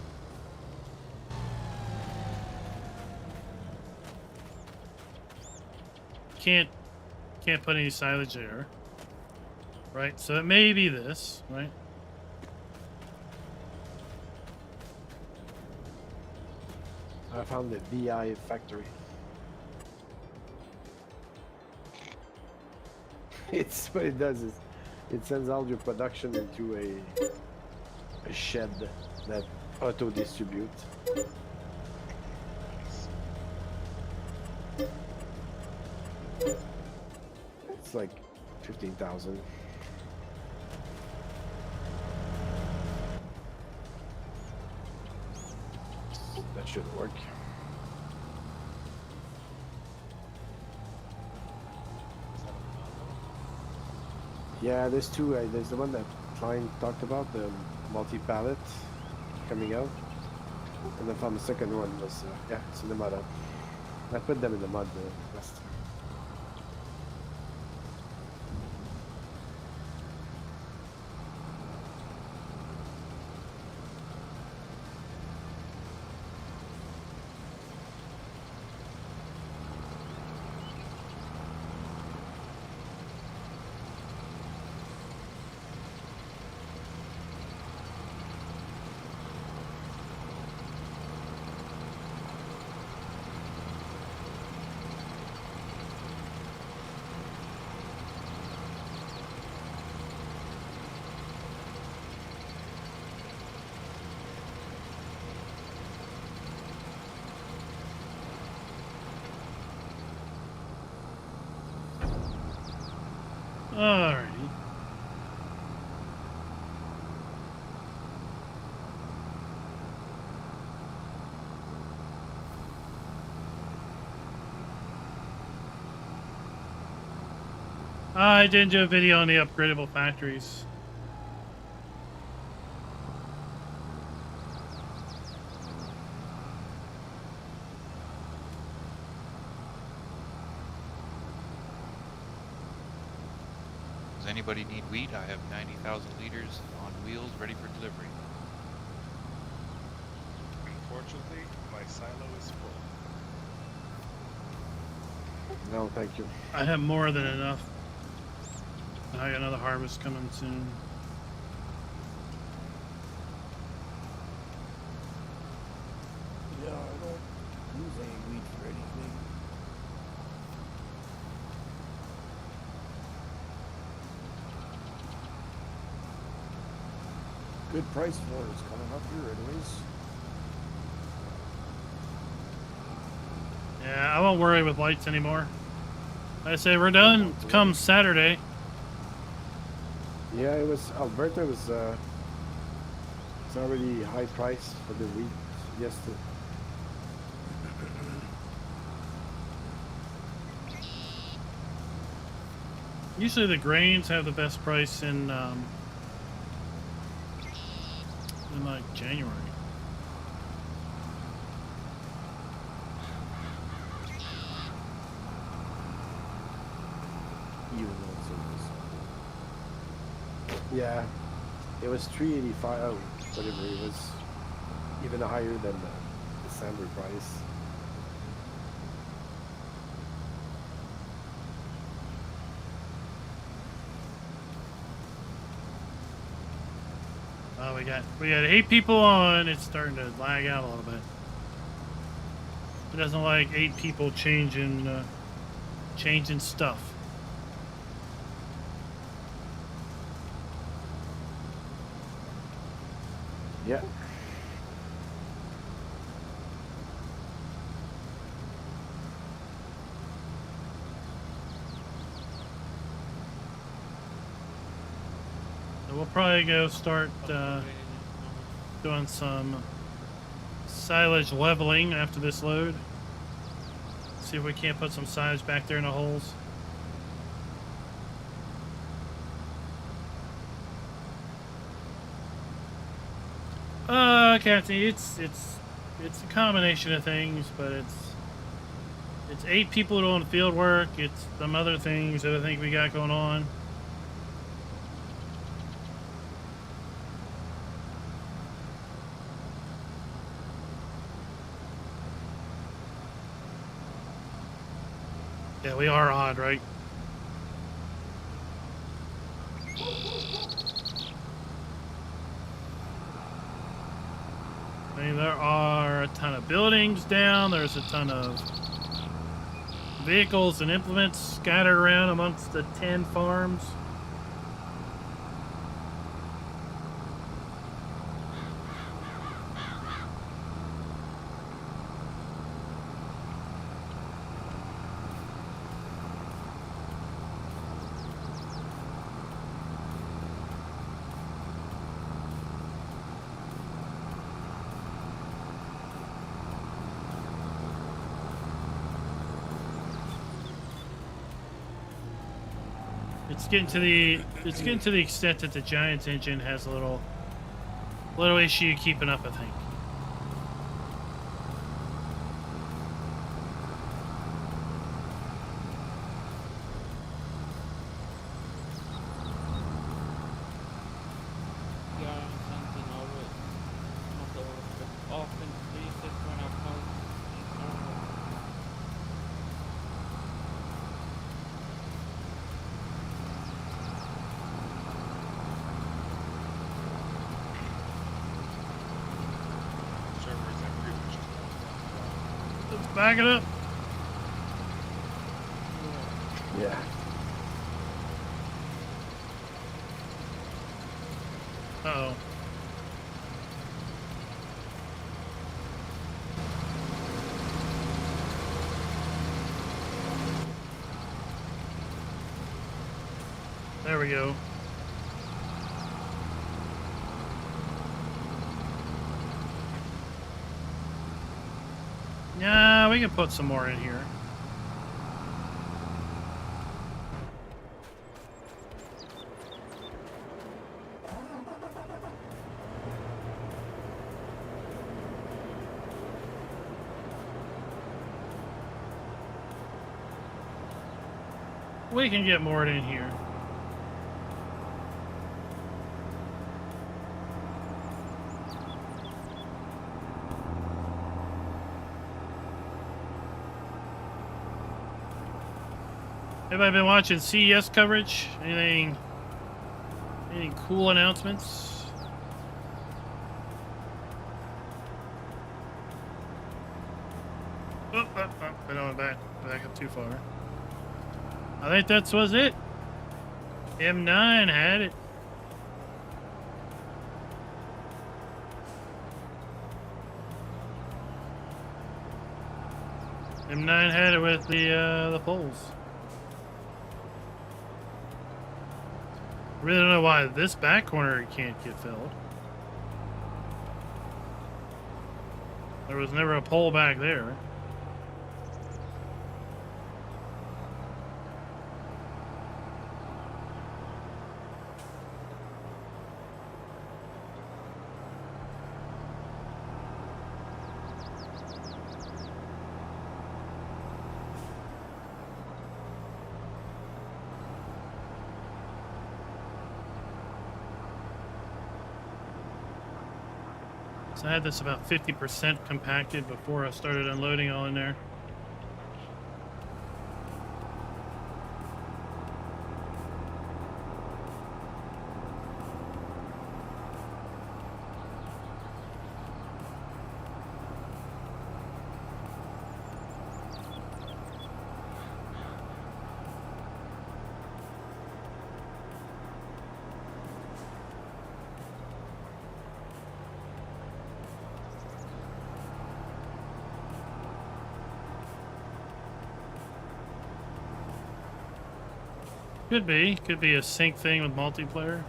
Can't put any silage there, right? So it may be this, right? I found the Beehive factory. It's what it does is it sends all your production into a shed that auto distributes. It's like 15,000. That should work. Yeah, there's two. There's the one that Klein talked about, the multi-pallet coming out, and then found the second one was yeah, it's in the mud. I put them in the mud last time. Alrighty. I didn't do a video on the upgradable factories. Does anybody need wheat? I have 90,000 liters on wheels ready for delivery. Unfortunately, my silo is full. No, thank you. I have more than enough. I got another harvest coming soon. Yeah, I don't use any wheat for anything. good price for it. It's coming up here anyways. Yeah, I won't worry with lights anymore. I say we're done come Saturday. Yeah, it was Alberta was it's already high price for the wheat yesterday. Usually the grains have the best price in like January. Even though it's yeah, it was 385. Oh, whatever it was, even higher than the December price. Oh, we got 8 people on. It's starting to lag out a little bit. It doesn't like 8 people changing stuff. Yeah. So we'll probably go start doing some silage leveling after this load. See if we can't put some silage back there in the holes. Captain, it's a combination of things, but it's 8 people doing field work. It's some other things that I think we got going on. Yeah, we are odd, right? I mean, there are a ton of buildings down. There's a ton of vehicles and implements scattered around amongst the 10 farms. It's getting to the extent that the Giants engine has a little issue keeping up, I think. Yeah, something always not always, but often places when I come. Servers have pretty much Let's back it up. Yeah. Uh-oh. There we go. Yeah, we can put some more in here. We can get more in here. Anybody been watching CES coverage? Any cool announcements? Oh, I don't back up too far. I think that was it. M9 had it. M9 had it with the poles. I really don't know why this back corner can't get filled. There was never a pole back there. So I had this about 50% compacted before I started unloading all in there. Could be a sync thing with multiplayer.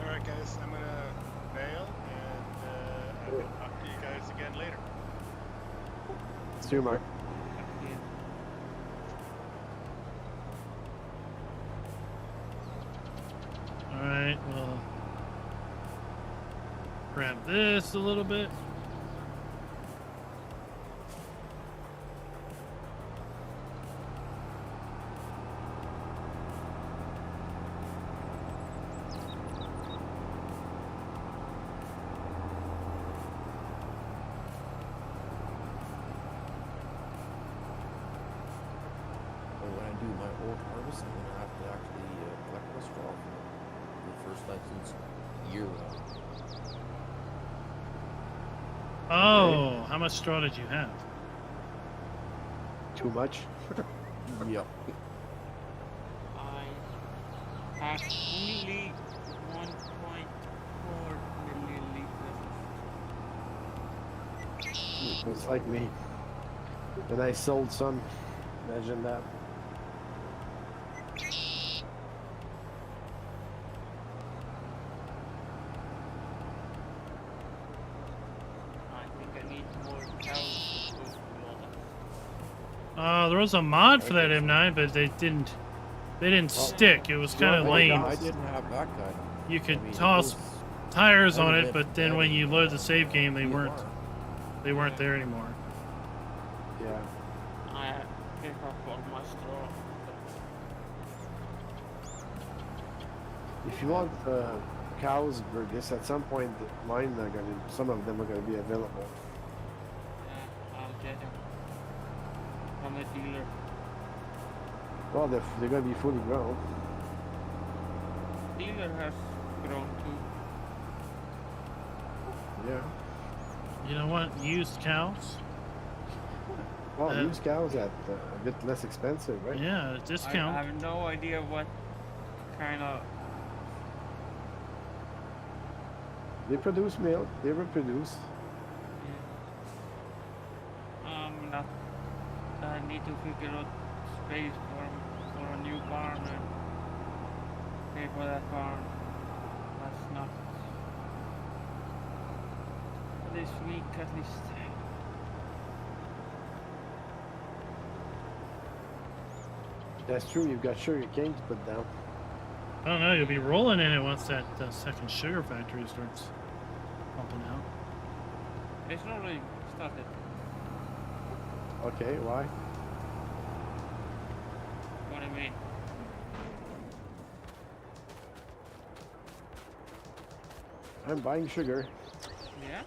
All right, guys, I'm gonna bail, and I will talk to you guys again later. See you, Mark. All right, well, grab this a little bit. When I do my old harvest, I'm gonna have to actually collect the straw for the first time since year one. Oh, how much straw did you have? Too much? Yep. I have only 1.4 million liters. It's like me. And I sold some. Imagine that. I think I need more cows to go through all that. There was a mod for that M9, but they didn't stick. It was kind of lame. I didn't have that kind. You could I mean, it toss was- tires on I it, mean, but then when you load the save game, they weren't there anymore. Yeah. I pick up all my straw. If you want cows, Burgess, at some point mine are gonna. Some of them are gonna be available. Yeah, I'll get them from a dealer. Well, they're gonna be fully grown. Dealer has grown too. Yeah. You know what? Used cows? Well, Uh, used cows at a bit less expensive, right? Yeah, I discount. have no idea what kind of. They produce milk. They reproduce. Not. I need to figure out space for a new barn and pay for that barn. That's not for this week at least. That's true. You've got sugar cane to put down. I don't know. You'll be rolling in it once that second sugar factory starts pumping out. It's not really started. Okay, why? What do you mean? I'm buying sugar. Yeah?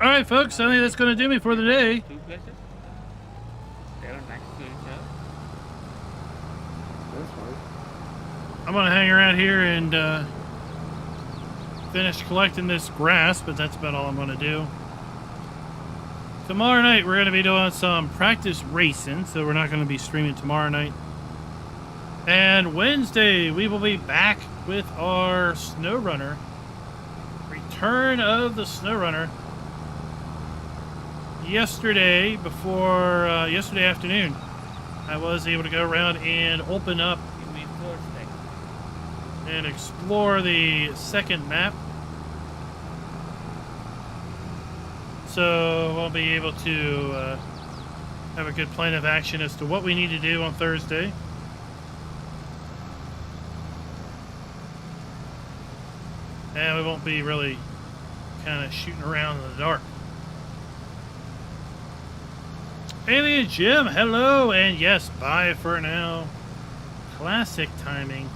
All right, folks. I think that's going to do me for the day. Two places? They're next to each other. That's fine. I'm going to hang around here and finish collecting this grass, but that's about all I'm going to do. Tomorrow night, we're going to be doing some practice racing, so we're not going to be streaming tomorrow night. And Wednesday, we will be back with our SnowRunner. Return of the SnowRunner. Yesterday afternoon, I was able to go around and open up You mean Thursday? and explore the second map. So I'll be able to have a good plan of action as to what we need to do on Thursday. And we won't be really kind of shooting around in the dark. Alien Jim, hello, and yes, bye for now. Classic timing.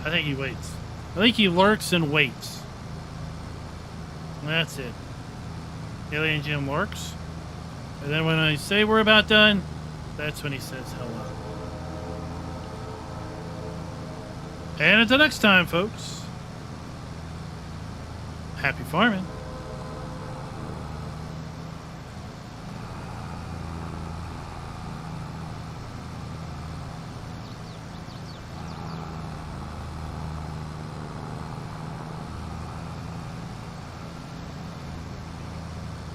I think he waits. I think he lurks and waits. That's it. Alien Jim lurks. And then when I say we're about done, that's when he says hello. And until next time, folks. Happy farming.